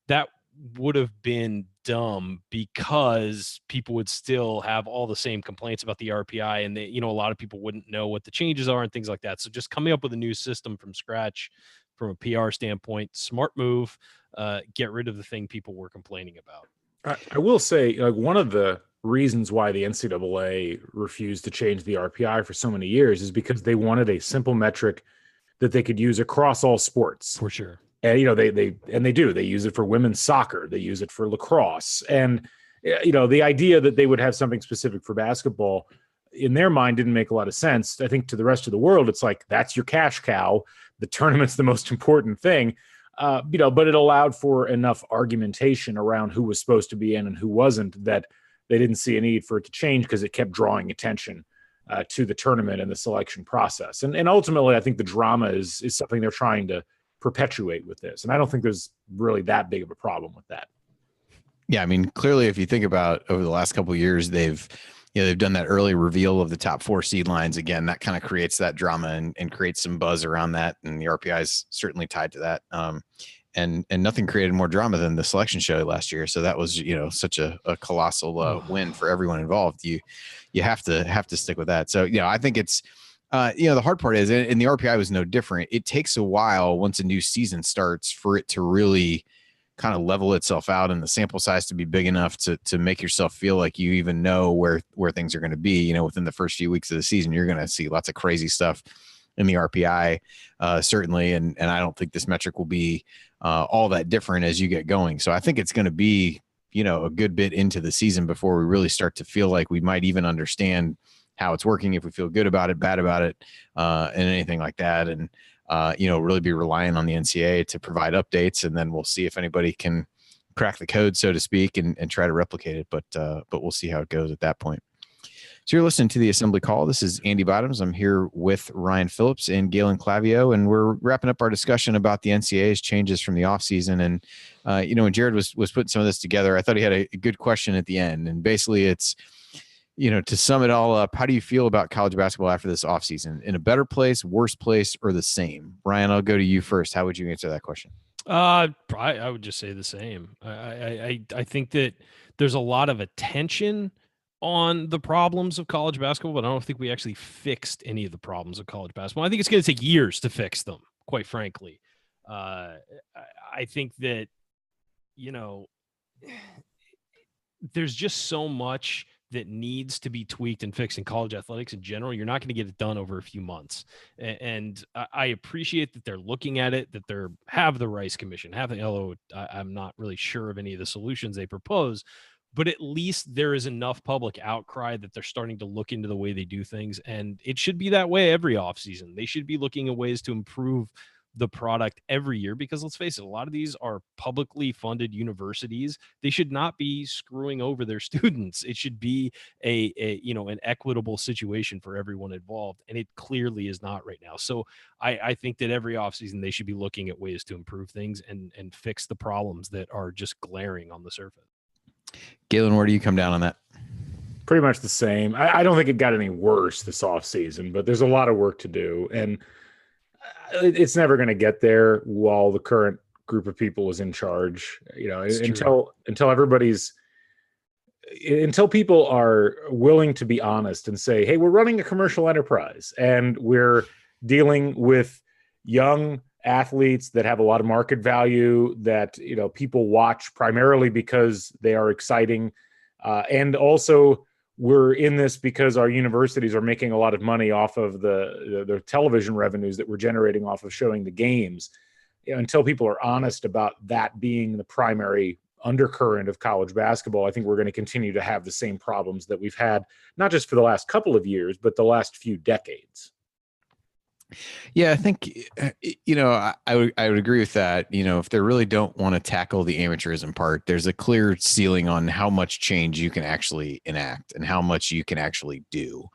That would have been dumb because people would still have all the same complaints about the RPI, and a lot of people wouldn't know what the changes are and things like that. So just coming up with a new system from scratch from a PR standpoint, smart move. Get rid of the thing people were complaining about. I will say, like, one of the reasons why the NCAA refused to change the RPI for so many years is because they wanted a simple metric that they could use across all sports. For sure. And they use it for women's soccer, they use it for lacrosse, and the idea that they would have something specific for basketball in their mind didn't make a lot of sense. I think to the rest of the world, it's like, that's your cash cow. The tournament's the most important thing, but it allowed for enough argumentation around who was supposed to be in and who wasn't that they didn't see a need for it to change because it kept drawing attention to the tournament and the selection process. And ultimately, I think the drama is something they're trying to perpetuate with this. And I don't think there's really that big of a problem with that. Yeah. I mean, clearly, if you think about over the last couple of years, they've done that early reveal of the top 4 seed lines. Again, that kind of creates that drama and creates some buzz around that. And the RPI is certainly tied to that. And nothing created more drama than the selection show last year. So that was, such a colossal win for everyone involved. You have to stick with that. So, I think it's, the hard part is, and the RPI was no different. It takes a while once a new season starts for it to really kind of level itself out and the sample size to be big enough to make yourself feel like you even know where things are going to be. Within the first few weeks of the season, you're going to see lots of crazy stuff in the RPI, certainly. And I don't think this metric will be all that different as you get going. So I think it's going to be, a good bit into the season before we really start to feel like we might even understand how it's working, if we feel good about it, bad about it, and anything like that. And, really be relying on the NCAA to provide updates, and then we'll see if anybody can crack the code, so to speak, and try to replicate it. But we'll see how it goes at that point. So you're listening to the Assembly Call. This is Andy Bottoms. I'm here with Ryan Phillips and Galen Clavio, and we're wrapping up our discussion about the NCAA's changes from the offseason. And, when Jared was putting some of this together, I thought he had a good question at the end. And basically it's, to sum it all up, how do you feel about college basketball after this offseason? In a better place, worse place, or the same? Ryan, I'll go to you first. How would you answer that question? I would just say the same. I think that there's a lot of attention on the problems of college basketball, but I don't think we actually fixed any of the problems of college basketball. I think it's going to take years to fix them, quite frankly. I think that, there's just so much that needs to be tweaked and fixed in college athletics in general. You're not going to get it done over a few months. And I appreciate that they're looking at it, that they're have the Rice Commission, have the LO. I'm not really sure of any of the solutions they propose, but at least there is enough public outcry that they're starting to look into the way they do things. And it should be that way every offseason. They should be looking at ways to improve the product every year, because let's face it, a lot of these are publicly funded universities. They should not be screwing over their students. It should be an equitable situation for everyone involved, and it clearly is not right now. So I think that every offseason they should be looking at ways to improve things and fix the problems that are just glaring on the surface. Galen, where do you come down on that? Pretty much the same. I don't think it got any worse this offseason, but there's a lot of work to do, and it's never going to get there while the current group of people is in charge. Until people are willing to be honest and say, hey, we're running a commercial enterprise and we're dealing with young athletes that have a lot of market value that, people watch primarily because they are exciting. And also we're in this because our universities are making a lot of money off of the television revenues that we're generating off of showing the games. Until people are honest about that being the primary undercurrent of college basketball, I think we're going to continue to have the same problems that we've had, not just for the last couple of years, but the last few decades. Yeah, I think I would agree with that. If they really don't want to tackle the amateurism part, there's a clear ceiling on how much change you can actually enact and how much you can actually do.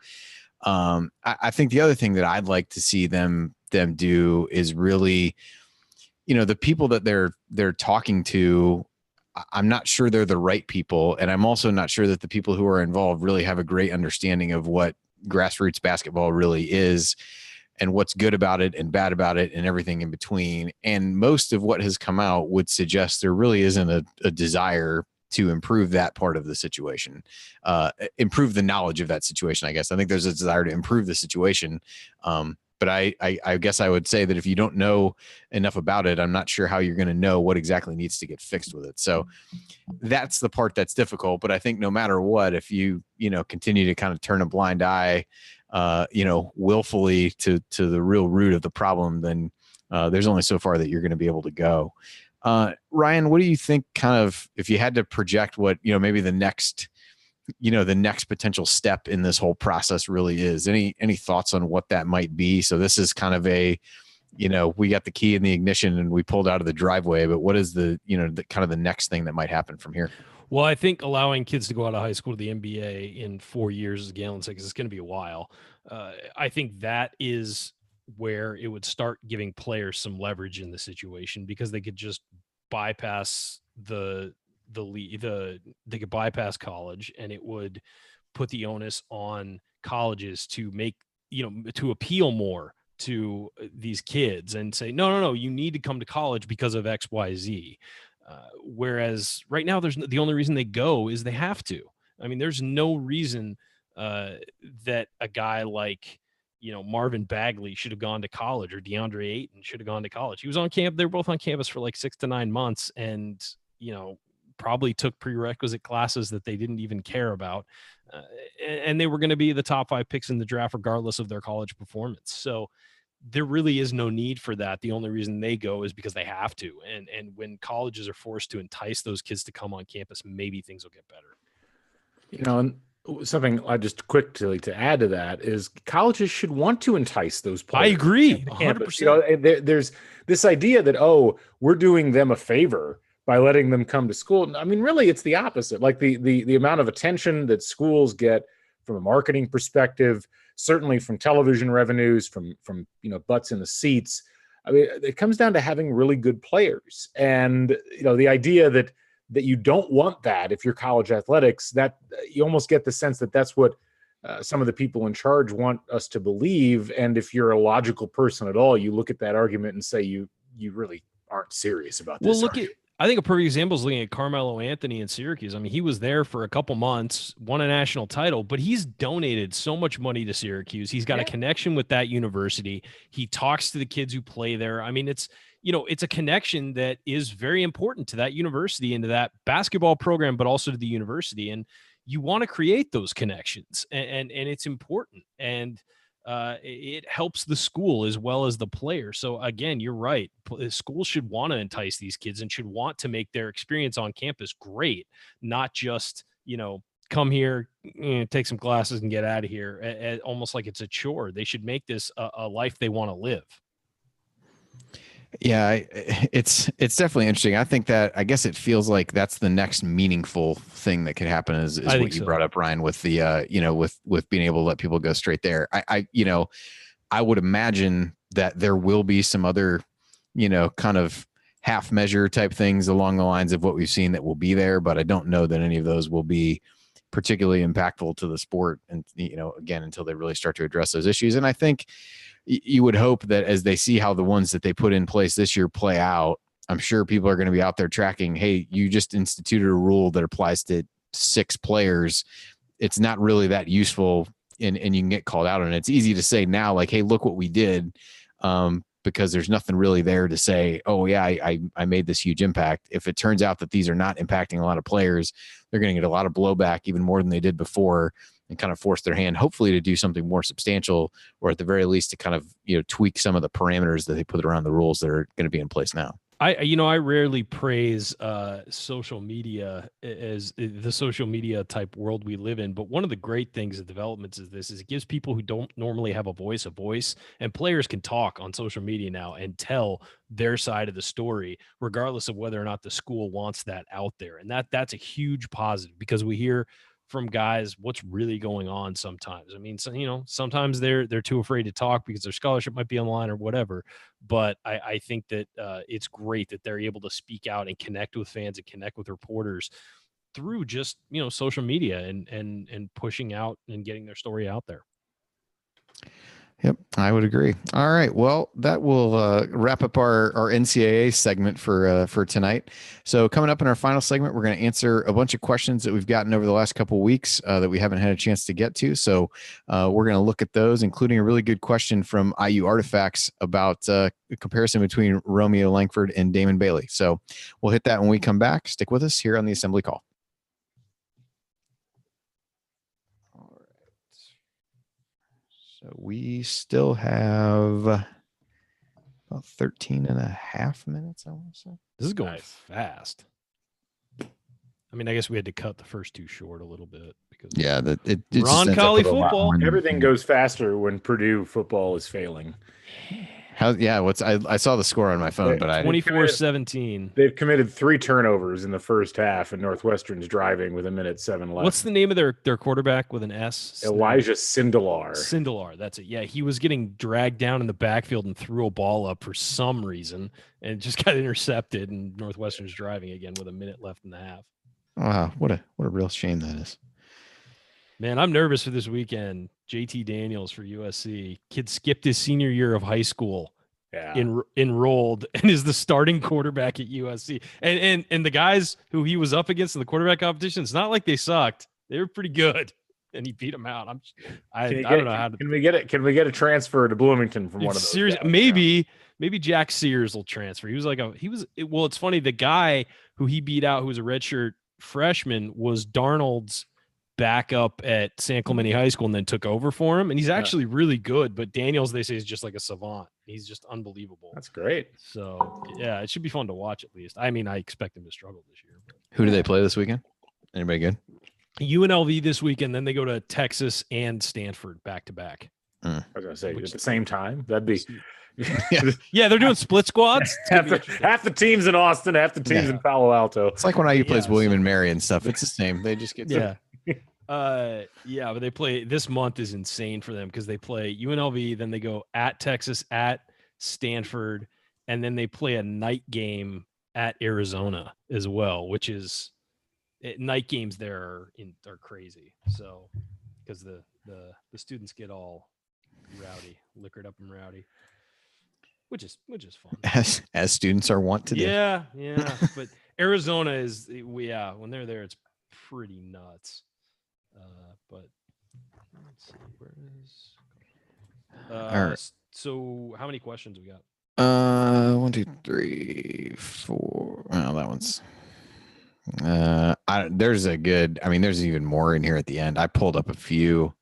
I think the other thing that I'd like to see them do is really, the people that they're talking to. I'm not sure they're the right people, and I'm also not sure that the people who are involved really have a great understanding of what grassroots basketball really is and what's good about it and bad about it and everything in between. And most of what has come out would suggest there really isn't a desire to improve that part of the situation, improve the knowledge of that situation. I guess I think there's a desire to improve the situation. But I guess I would say that if you don't know enough about it, I'm not sure how you're going to know what exactly needs to get fixed with it. So that's the part that's difficult. But I think no matter what, if you continue to kind of turn a blind eye, willfully to the real root of the problem, then there's only so far that you're going to be able to go. Ryan, what do you think, kind of, if you had to project what, maybe the next potential step in this whole process really is? Any thoughts on what that might be? So this is kind of a, we got the key in the ignition and we pulled out of the driveway, but what is the kind of the next thing that might happen from here? Well, I think allowing kids to go out of high school to the NBA in 4 years, as Galen said, because it's going to be a while. I think that is where it would start giving players some leverage in the situation, because they could just bypass they could bypass college, and it would put the onus on colleges to make, to appeal more to these kids and say, no, you need to come to college because of XYZ. Whereas right now, the only reason they go is they have to. I mean, there's no reason that a guy like, Marvin Bagley should have gone to college, or DeAndre Ayton should have gone to college. He was on camp. They were both on campus for like 6 to 9 months, and, probably took prerequisite classes that they didn't even care about. And they were going to be the top 5 picks in the draft, regardless of their college performance. So there really is no need for that. The only reason they go is because they have to. And when colleges are forced to entice those kids to come on campus, maybe things will get better. And something I just quickly to add to that is colleges should want to entice those players. I agree. 100%. There's this idea that, we're doing them a favor by letting them come to school. I mean, really, it's the opposite. Like the amount of attention that schools get from a marketing perspective, certainly from television revenues, from butts in the seats. I mean, it comes down to having really good players. And, the idea that you don't want that if you're college athletics, that you almost get the sense that that's what some of the people in charge want us to believe. And if you're a logical person at all, you look at that argument and say, you really aren't serious about this. Well, I think a perfect example is looking at Carmelo Anthony in Syracuse. I mean, he was there for a couple months, won a national title, but he's donated so much money to Syracuse. He's got a connection with that university. He talks to the kids who play there. I mean, it's a connection that is very important to that university and to that basketball program, but also to the university. And you want to create those connections, and it's important. And it helps the school as well as the player. So again, you're right. Schools should want to entice these kids and should want to make their experience on campus great, not just, come here, take some classes and get out of here. Almost like it's a chore. They should make this a life they want to live. Yeah, it's definitely interesting. I think that, I guess it feels like that's the next meaningful thing that could happen is what you brought up, Ryan, with the, with being able to let people go straight there. I would imagine that there will be some other, kind of half measure type things along the lines of what we've seen that will be there, but I don't know that any of those will be particularly impactful to the sport. And, again, until they really start to address those issues. And I think you would hope that as they see how the ones that they put in place this year play out, I'm sure people are going to be out there tracking, hey, you just instituted a rule that applies to 6 players. It's not really that useful, and you can get called out on it. It's easy to say now, like, hey, look what we did, because there's nothing really there to say, oh, yeah, I made this huge impact. If it turns out that these are not impacting a lot of players, they're going to get a lot of blowback, even more than they did before, and kind of force their hand, hopefully to do something more substantial, or at the very least to kind of, tweak some of the parameters that they put around the rules that are going to be in place now. I rarely praise social media as the social media type world we live in, but one of the great things of developments is it gives people who don't normally have a voice, and players can talk on social media now and tell their side of the story, regardless of whether or not the school wants that out there. And that's a huge positive, because we hear from guys what's really going on sometimes. I mean, sometimes they're too afraid to talk because their scholarship might be on the line or whatever. But I think that it's great that they're able to speak out and connect with fans and connect with reporters through just social media and pushing out and getting their story out there. Yep, I would agree. All right, well, that will wrap up our NCAA segment for tonight. So coming up in our final segment, we're going to answer a bunch of questions that we've gotten over the last couple of weeks that we haven't had a chance to get to. So we're going to look at those, including a really good question from IU Artifacts about a comparison between Romeo Langford and Damon Bailey. So we'll hit that when we come back. Stick with us here on the Assembly Call. So we still have about 13 and a half minutes, I want to say. This is going fast. I mean, I guess we had to cut the first two short a little bit because it Ron Colley football. Everything goes faster when Purdue football is failing. I saw the score on my phone, but 24-17. They've committed 3 turnovers in the first half, and Northwestern's driving with 1:07 left. What's the name of their quarterback with an S? Elijah Sindelar. Sindelar, that's it. Yeah, he was getting dragged down in the backfield and threw a ball up for some reason and just got intercepted, and Northwestern's driving again with a minute left in the half. Wow, what a real shame that is. Man, I'm nervous for this weekend. JT Daniels for USC. Kid skipped his senior year of high school. Yeah. Enrolled and is the starting quarterback at USC. And the guys who he was up against in the quarterback competition, it's not like they sucked. They were pretty good, and he beat them out. I don't know how to. Can we get it? Can we get a transfer to Bloomington from one of those? Maybe Jack Sears will transfer. It's funny. The guy who he beat out, who was a redshirt freshman, was Darnold's backup at San Clemente High School and then took over for him. And he's actually really good, but Daniels, they say, is just like a savant. He's just unbelievable. That's great. So yeah, it should be fun to watch at least. I mean, I expect him to struggle this year. Who do they play this weekend? Anybody good? UNLV this weekend, then they go to Texas and Stanford back to back. I was gonna say at the same time. That'd be yeah, they're doing split squads. half the teams in Austin, half the teams in Palo Alto. It's like when IU plays William and Mary and stuff. It's the same. They just get but they play this month is insane for them because they play UNLV, then they go at Texas, at Stanford, and then they play a night game at Arizona as well, which is night games there are crazy. So because the students get all rowdy, liquored up and rowdy, which is fun. As students are wont to do. Yeah. But Arizona is when they're there, it's pretty nuts. But let's see, where is all right. So how many questions we got? 1, 2, 3, 4. Oh, that one's there's even more in here at the end. I pulled up a few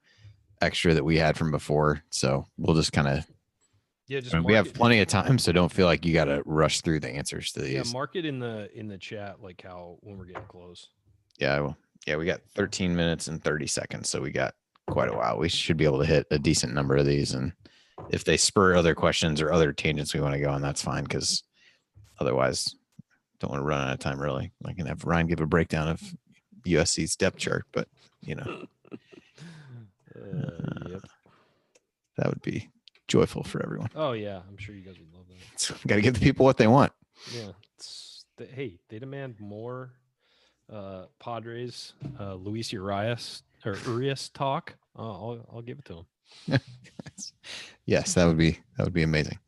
extra that we had from before, so we'll just kind of we have plenty of time, so don't feel like you got to rush through the answers to these. Yeah, mark it in the chat like when we're getting close. Yeah, well, we got 13 minutes and 30 seconds, so we got quite a while. We should be able to hit a decent number of these, and if they spur other questions or other tangents we want to go on, that's fine, because otherwise don't want to run out of time, really. I can have Ryan give a breakdown of USC's depth chart, but yep. That would be joyful for everyone. Oh yeah, I'm sure you guys would love that. So got to give the people what they want. Yeah, they demand more Padres Luis Urias talk. I'll give it to him. Yes, that would be amazing.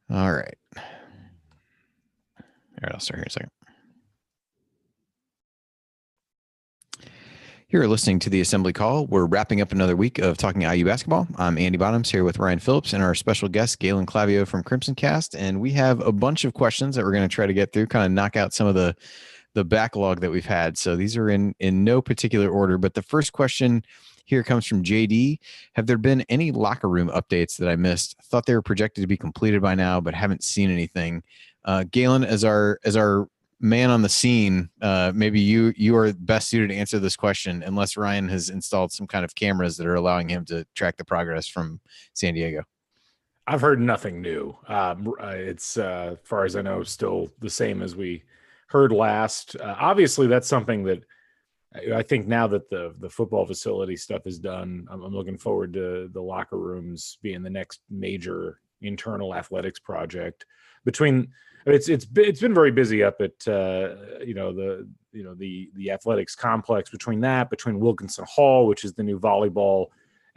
All right. All right, I'll start here in a second. You're listening to the Assembly Call. We're wrapping up another week of talking IU basketball. I'm Andy Bottoms here with Ryan Phillips and our special guest, Galen Clavio from Crimson Cast. And we have a bunch of questions that we're going to try to get through, kind of knock out some of the backlog that we've had. So these are in no particular order. But the first question here comes from JD. Have there been any locker room updates that I missed? Thought they were projected to be completed by now, but haven't seen anything. Galen, as our man on the scene, maybe you are best suited to answer this question, unless Ryan has installed some kind of cameras that are allowing him to track the progress from San Diego. I've heard nothing new. It's as far as I know, still the same as we heard last. Obviously, that's something that I think now that the football facility stuff is done, I'm looking forward to the locker rooms being the next major internal athletics project. It's been very busy up at the athletics complex. Between Wilkinson Hall, which is the new volleyball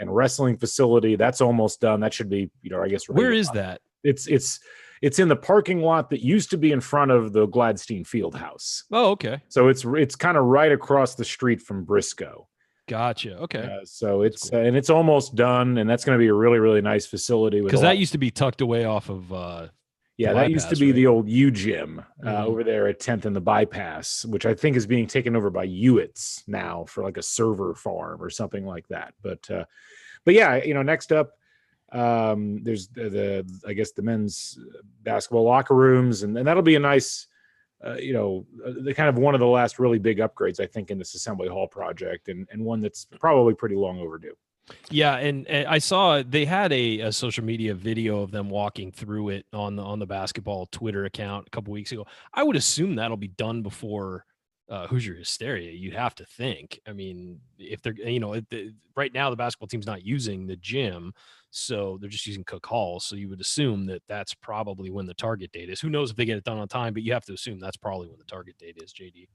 and wrestling facility, that's almost done. That should be, I guess. Where is that? It's in the parking lot that used to be in front of the Gladstein Fieldhouse. Oh, okay. So it's kind of right across the street from Briscoe. Gotcha. Okay. So it's cool. And it's almost done, and that's going to be a really, really nice facility. Because that used to be tucked away off of that used to be the old U Gym over there at 10th and the Bypass, which I think is being taken over by Ewitts now for like a server farm or something like that. But yeah, next up, there's the men's basketball locker rooms, and that'll be a nice, the kind of one of the last really big upgrades, I think, in this Assembly Hall project, and one that's probably pretty long overdue. Yeah, and I saw they had a social media video of them walking through it on the basketball Twitter account a couple weeks ago. I would assume that'll be done before Hoosier Hysteria. You'd have to think. I mean, if they're right now the basketball team's not using the gym, so they're just using Cook Hall. So you would assume that that's probably when the target date is. Who knows if they get it done on time, but you have to assume that's probably when the target date is. JD.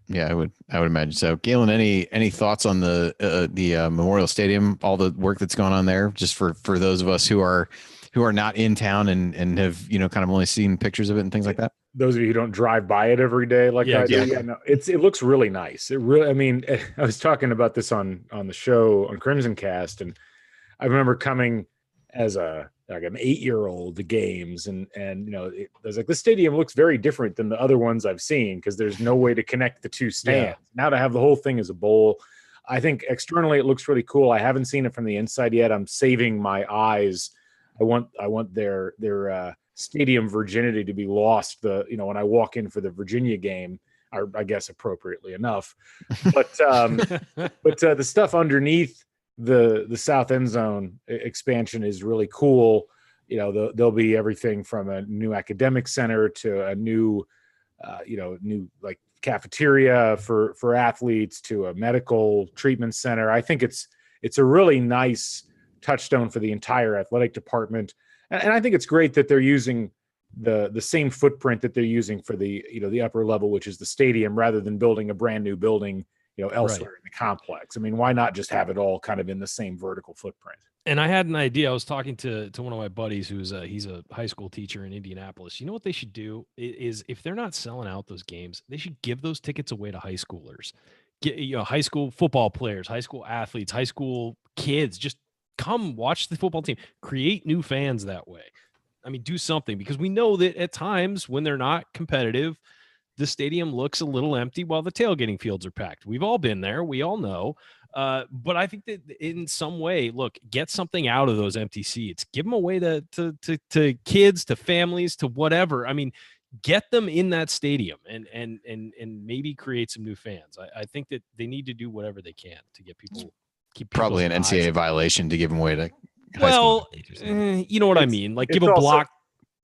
Yeah, I would imagine so. Galen, any thoughts on the Memorial Stadium, all the work that's going on there, just for those of us who are not in town and have kind of only seen pictures of it and things like that? Those of you who don't drive by it every day, like I do, it looks really nice. It really, I mean, I was talking about this on the show on Crimson Cast, and I remember coming as an 8-year-old to games, and I was like, this stadium looks very different than the other ones I've seen because there's no way to connect the two stands. Yeah. Now to have the whole thing as a bowl, I think externally it looks really cool. I haven't seen it from the inside yet. I'm saving my eyes. I want their stadium virginity to be lost. When I walk in for the Virginia game, I guess appropriately enough, but the stuff underneath the south end zone expansion is really cool. There'll be everything from a new academic center to a new like cafeteria for athletes to a medical treatment center. I think it's a really nice touchstone for the entire athletic department. And I think it's great that they're using the same footprint that they're using for the upper level, which is the stadium, rather than building a brand new building elsewhere in the complex. I mean, why not just have it all kind of in the same vertical footprint? And I had an idea. I was talking to one of my buddies he's a high school teacher in Indianapolis. You know what they should do is, if they're not selling out those games, they should give those tickets away to high schoolers. Get high school football players, high school athletes, high school kids. Just come watch the football team. Create new fans that way. I mean, do something, because we know that at times when they're not competitive, the stadium looks a little empty while the tailgating fields are packed. We've all been there. We all know. But I think that in some way, look, get something out of those empty seats. Give them away to kids, to families, to whatever. I mean, get them in that stadium and maybe create some new fans. I think that they need to do whatever they can to get people. Probably an NCAA violation to give them away to. Well, you know what I mean? Like, give a block.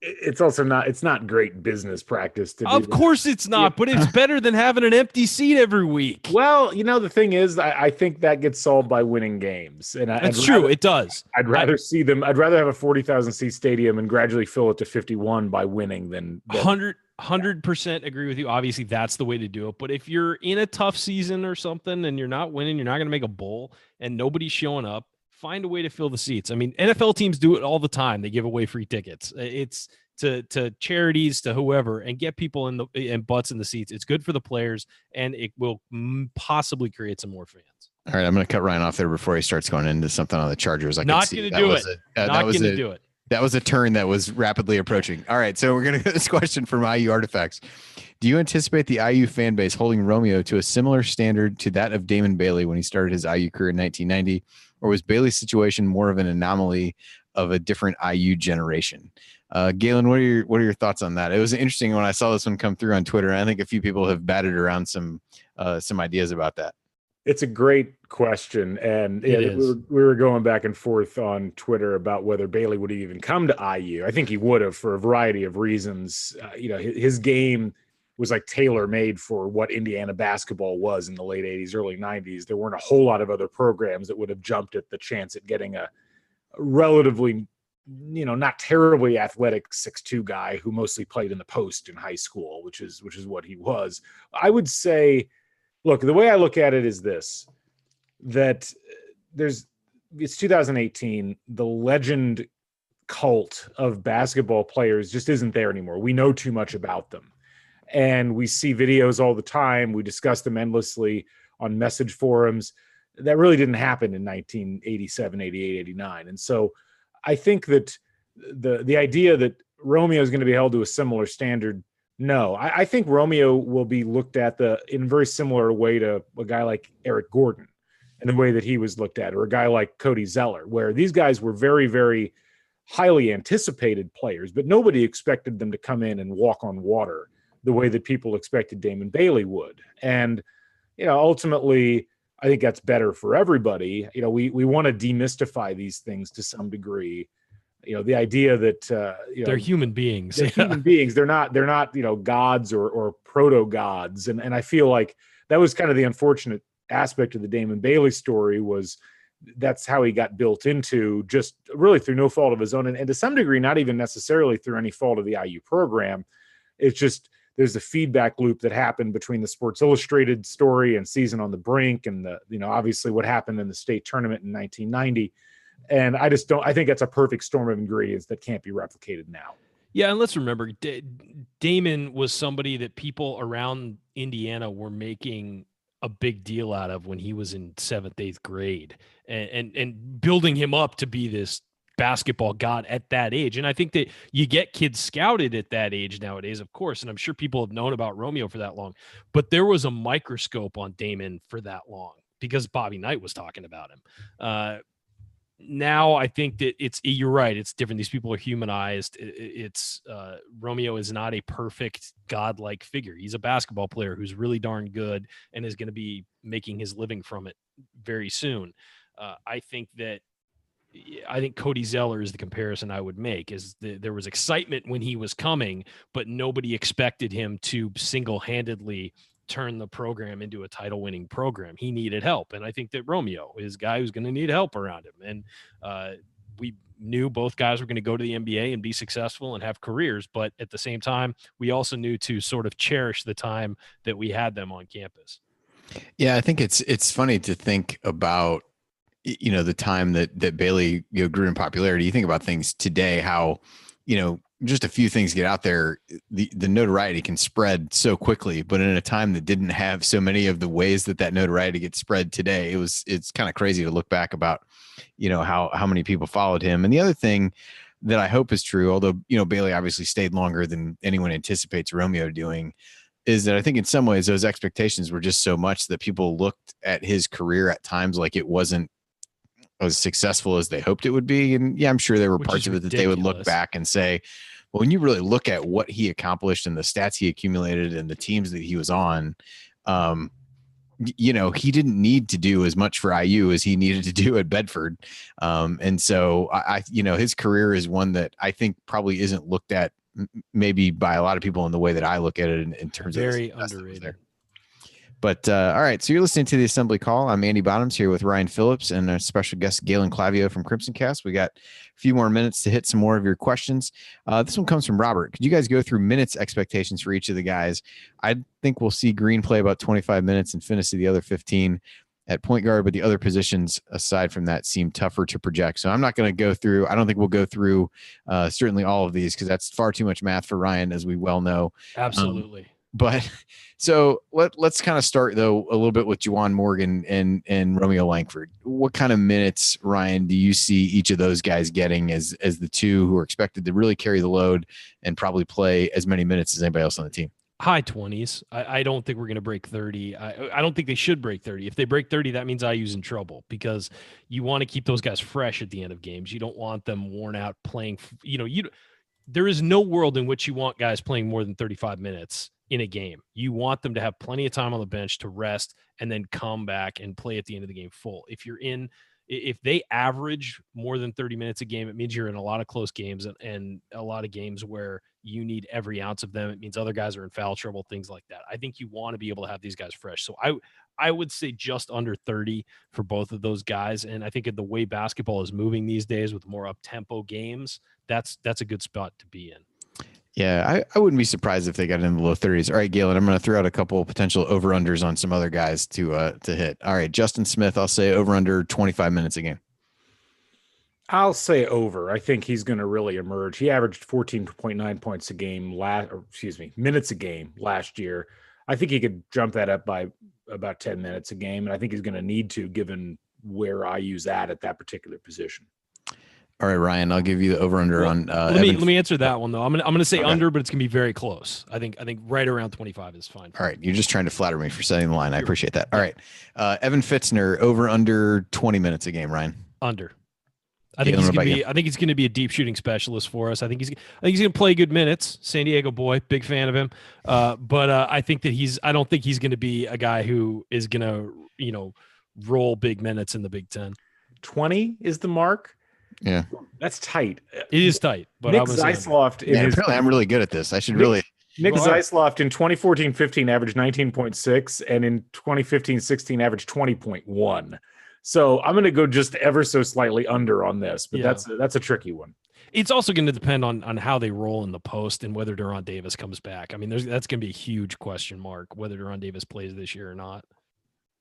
It's also it's not great business practice to do. Of course it's not, but it's better than having an empty seat every week. Well, the thing is, I think that gets solved by winning games. And that's true. It does. I'd rather have a 40,000 seat stadium and gradually fill it to 51 by winning than 100% agree with you. Obviously that's the way to do it. But if you're in a tough season or something and you're not winning, you're not going to make a bowl and nobody's showing up, find a way to fill the seats. I mean, NFL teams do it all the time. They give away free tickets. It's to charities, to whoever, and get people in butts in the seats. It's good for the players, and it will possibly create some more fans. All right, I'm going to cut Ryan off there before he starts going into something on the Chargers. Not going to do it. Not going to do it. That was a turn that was rapidly approaching. All right, so we're going to get this question from IU Artifacts. Do you anticipate the IU fan base holding Romeo to a similar standard to that of Damon Bailey when he started his IU career in 1990? Or was Bailey's situation more of an anomaly of a different IU generation. Galen, what are your thoughts on that? It was interesting when I saw this one come through on Twitter. I think a few people have batted around some ideas about that. It's a great question, and we were going back and forth on Twitter about whether Bailey would have even come to IU. I think he would have for a variety of reasons. His game was like tailor-made for what Indiana basketball was in the late 80s, early 90s. There weren't a whole lot of other programs that would have jumped at the chance at getting a relatively, not terribly athletic 6'2" guy who mostly played in the post in high school, which is what he was. I would say, look, the way I look at it is this, that it's 2018, the legend cult of basketball players just isn't there anymore. We know too much about them. And we see videos all the time. We discuss them endlessly on message forums. That really didn't happen in 1987, 88, 89. And so I think that the idea that Romeo is going to be held to a similar standard, no. I think Romeo will be looked at in a very similar way to a guy like Eric Gordon and the way that he was looked at, or a guy like Cody Zeller, where these guys were very, very highly anticipated players, but nobody expected them to come in and walk on water the way that people expected Damon Bailey would. And, ultimately, I think that's better for everybody. We want to demystify these things to some degree. The idea that they're human beings. They're human beings. They're not gods or proto gods. And I feel like that was kind of the unfortunate aspect of the Damon Bailey story, was that's how he got built into, just really through no fault of his own, and to some degree not even necessarily through any fault of the IU program. It's just there's a feedback loop that happened between the Sports Illustrated story and Season on the Brink, and obviously what happened in the state tournament in 1990. And I think that's a perfect storm of ingredients that can't be replicated now. Yeah, and let's remember, Damon was somebody that people around Indiana were making a big deal out of when he was in 7th, 8th grade, and building him up to be this basketball god at that age. And I think that you get kids scouted at that age nowadays, of course, and I'm sure people have known about Romeo for that long, but there was a microscope on Damon for that long because Bobby Knight was talking about him. Now I think that you're right. It's different. These people are humanized. Romeo is not a perfect godlike figure. He's a basketball player who's really darn good and is going to be making his living from it very soon. I think Cody Zeller is the comparison I would make. There was excitement when he was coming, but nobody expected him to single-handedly turn the program into a title-winning program. He needed help, and I think that Romeo is a guy who's going to need help around him. And we knew both guys were going to go to the NBA and be successful and have careers, but at the same time, we also knew to sort of cherish the time that we had them on campus. Yeah, I think it's funny to think about, the time that Bailey grew in popularity. You think about things today, how, just a few things get out there, the notoriety can spread so quickly, but in a time that didn't have so many of the ways that notoriety gets spread today, it's kind of crazy to look back about, how many people followed him. And the other thing that I hope is true, although, Bailey obviously stayed longer than anyone anticipates Romeo doing, is that I think in some ways those expectations were just so much that people looked at his career at times like it wasn't as successful as they hoped it would be. And yeah, I'm sure there were parts of it that they would look back and say, well, when you really look at what he accomplished and the stats he accumulated and the teams that he was on, he didn't need to do as much for IU as he needed to do at Bedford. And so his career is one that I think probably isn't looked at maybe by a lot of people in the way that I look at it in terms of very underrated. But all right, so you're listening to the Assembly Call. I'm Andy Bottoms here with Ryan Phillips and our special guest, Galen Clavio from Crimson Cast. We got a few more minutes to hit some more of your questions. This one comes from Robert. Could you guys go through minutes expectations for each of the guys? I think we'll see Green play about 25 minutes and Finney the other 15 at point guard, but the other positions aside from that seem tougher to project. So I'm not going to go through. I don't think we'll go through certainly all of these because that's far too much math for Ryan, as we well know. Absolutely. But so let's kind of start, though, a little bit with Juwan Morgan and Romeo Langford. What kind of minutes, Ryan, do you see each of those guys getting as the two who are expected to really carry the load and probably play as many minutes as anybody else on the team? high 20s. I don't think we're going to break 30. I don't think they should break 30. If they break 30, that means IU's in trouble because you want to keep those guys fresh at the end of games. You don't want them worn out playing. There is no world in which you want guys playing more than 35 minutes in a game. You want them to have plenty of time on the bench to rest and then come back and play at the end of the game full. If they average more than 30 minutes a game, it means you're in a lot of close games and a lot of games where you need every ounce of them. It means other guys are in foul trouble, things like that. I think you want to be able to have these guys fresh. So I would say just under 30 for both of those guys. And I think in the way basketball is moving these days with more up-tempo games, that's a good spot to be in. Yeah, I wouldn't be surprised if they got in the low 30s. All right, Galen, I'm going to throw out a couple potential over-unders on some other guys to hit. All right, Justin Smith, I'll say over-under 25 minutes a game. I'll say over. I think he's going to really emerge. He averaged 14.9 points a game minutes a game last year. I think he could jump that up by about 10 minutes a game, and I think he's going to need to, given where IU's at that particular position. All right, Ryan, I'll give you the over-under on. Let me answer that one though. I'm gonna say under, but it's gonna be very close. I think right around 25 is fine. All right, you're just trying to flatter me for setting the line. I appreciate that. All right, Evan Fitzner, over/under 20 minutes a game. Ryan, under. I think he's gonna be a deep shooting specialist for us. I think he's gonna play good minutes. San Diego boy, big fan of him. But I think that I don't think he's gonna be a guy who is gonna roll big minutes in the Big Ten. 20 is the mark. Yeah, that's tight. It is tight. But Nick Zeisloft, I'm really good at this. I should really. Nick Zeisloft in 2014-15 averaged 19.6, and in 2015-16 averaged 20.1. So I'm going to go just ever so slightly under on this, but that's a tricky one. It's also going to depend on how they roll in the post and whether Deron Davis comes back. I mean, that's going to be a huge question mark whether Deron Davis plays this year or not.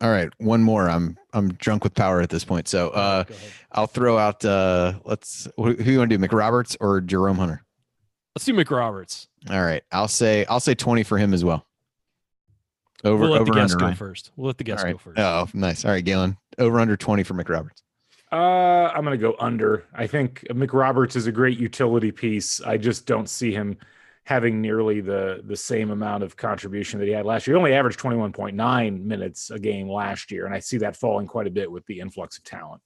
All right, one more. I'm drunk with power at this point, so I'll throw out. Who you want to do, McRoberts or Jerome Hunter? Let's do McRoberts. All right, I'll say 20 for him as well. We'll let the guests go first. Go first. Oh, nice. All right, Galen, over under 20 for McRoberts. I'm going to go under. I think McRoberts is a great utility piece. I just don't see him having nearly the same amount of contribution that he had last year. He only averaged 21.9 minutes a game last year, and I see that falling quite a bit with the influx of talent.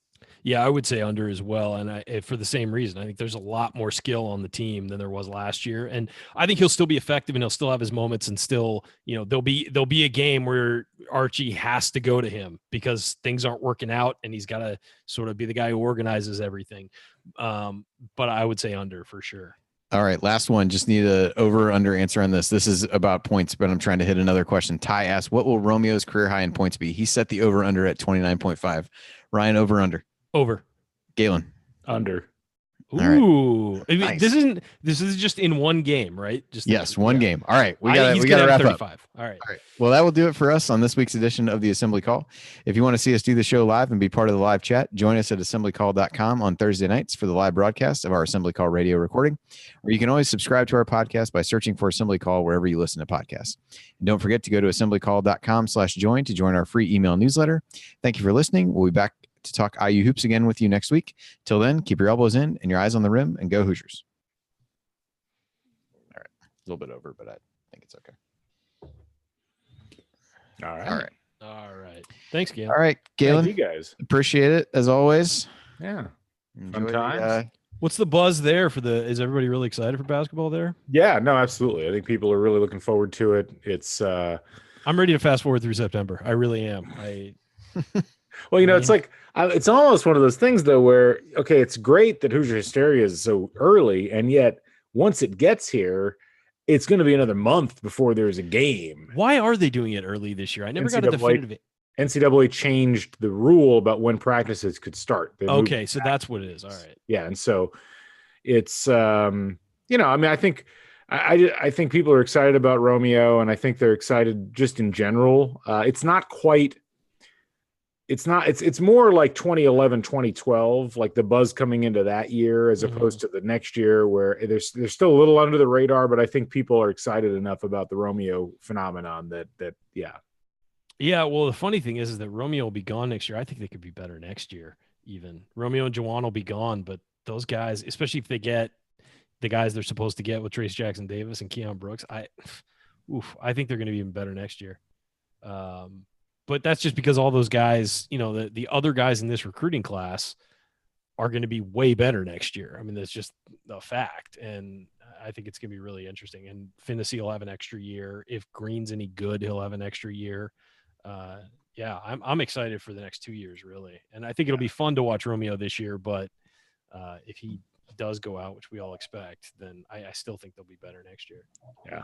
Yeah, I would say under as well, and for the same reason. I think there's a lot more skill on the team than there was last year, and I think he'll still be effective, and he'll still have his moments, and still, there'll be a game where Archie has to go to him because things aren't working out, and he's got to sort of be the guy who organizes everything. But I would say under for sure. All right, last one. Just need a over/under answer on this. This is about points, but I'm trying to hit another question. Ty asked, "What will Romeo's career high in points be?" He set the over/under at 29.5. Ryan, over/under. Over. Galen. Under. Ooh, nice. I mean, this is just in one game, right? Just one game. All right, we got to wrap 35. up. All right. Well, that will do it for us on this week's edition of the Assembly Call. If you want to see us do the show live and be part of the live chat, join us at assemblycall.com on Thursday nights for the live broadcast of our Assembly Call radio recording. Or you can always subscribe to our podcast by searching for Assembly Call wherever you listen to podcasts. And don't forget to go to assemblycall.com/join to join our free email newsletter. Thank you for listening. We'll be back to talk IU hoops again with you next week. Till then, keep your elbows in and your eyes on the rim, and go Hoosiers. All right. A little bit over, but I think it's okay. All right. Thanks, Galen. All right, Galen. Thank you guys. Appreciate it as always. Yeah. Enjoy Fun times. What's the buzz there is everybody really excited for basketball there? Yeah, no, absolutely. I think people are really looking forward to it. It's I'm ready to fast forward through September. I really am. Well, it's like it's almost one of those things though where it's great that Hoosier hysteria is so early, and yet once it gets here, it's going to be another month before there's a game. Why are they doing it early this year? I never got a definitive. NCAA changed the rule about when practices could start. Okay, so that's what it is. All right. Yeah, and so it's I think I think people are excited about Romeo, and I think they're excited just in general. It's not quite. It's more like 2011, 2012, like the buzz coming into that year as opposed to the next year where they're still a little under the radar, but I think people are excited enough about the Romeo phenomenon that. Yeah, well, the funny thing is that Romeo will be gone next year. I think they could be better next year even. Romeo and Juwan will be gone, but those guys, especially if they get the guys they're supposed to get with Trace Jackson Davis and Keon Brooks, I think they're going to be even better next year. But that's just because all those guys, the other guys in this recruiting class are going to be way better next year. I mean, that's just a fact. And I think it's going to be really interesting. And Finney will have an extra year. If Green's any good, he'll have an extra year. Yeah, I'm excited for the next 2 years, really. And I think it'll be fun to watch Romeo this year. But if he does go out, which we all expect, then I still think they'll be better next year. Yeah.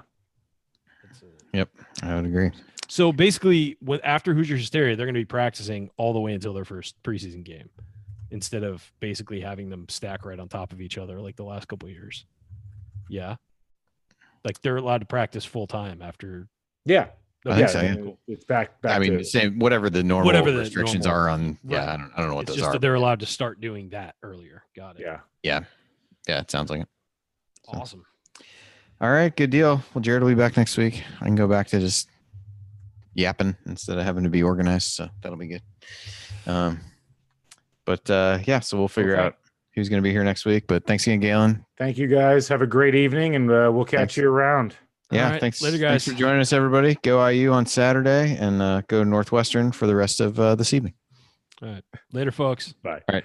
Yep, I would agree. So basically, after Hoosier Hysteria, they're going to be practicing all the way until their first preseason game, instead of basically having them stack right on top of each other like the last couple of years. Yeah, like they're allowed to practice full time after. Yeah, I think so. Yeah. It's back. I mean, to, same whatever the normal restrictions are on. Right. Yeah, I don't know what It's those just are. that they're allowed to start doing that earlier. Got it. Yeah. It sounds like it. So. Awesome. All right, good deal. Well, Jared will be back next week. I can go back to just yapping instead of having to be organized, so that'll be good. Yeah, so we'll figure out who's going to be here next week. But thanks again, Galen. Thank you, guys. Have a great evening, and we'll catch you around. Yeah, right. thanks. Later, guys. Thanks for joining us, everybody. Go IU on Saturday and go Northwestern for the rest of this evening. All right. Later, folks. Bye. All right.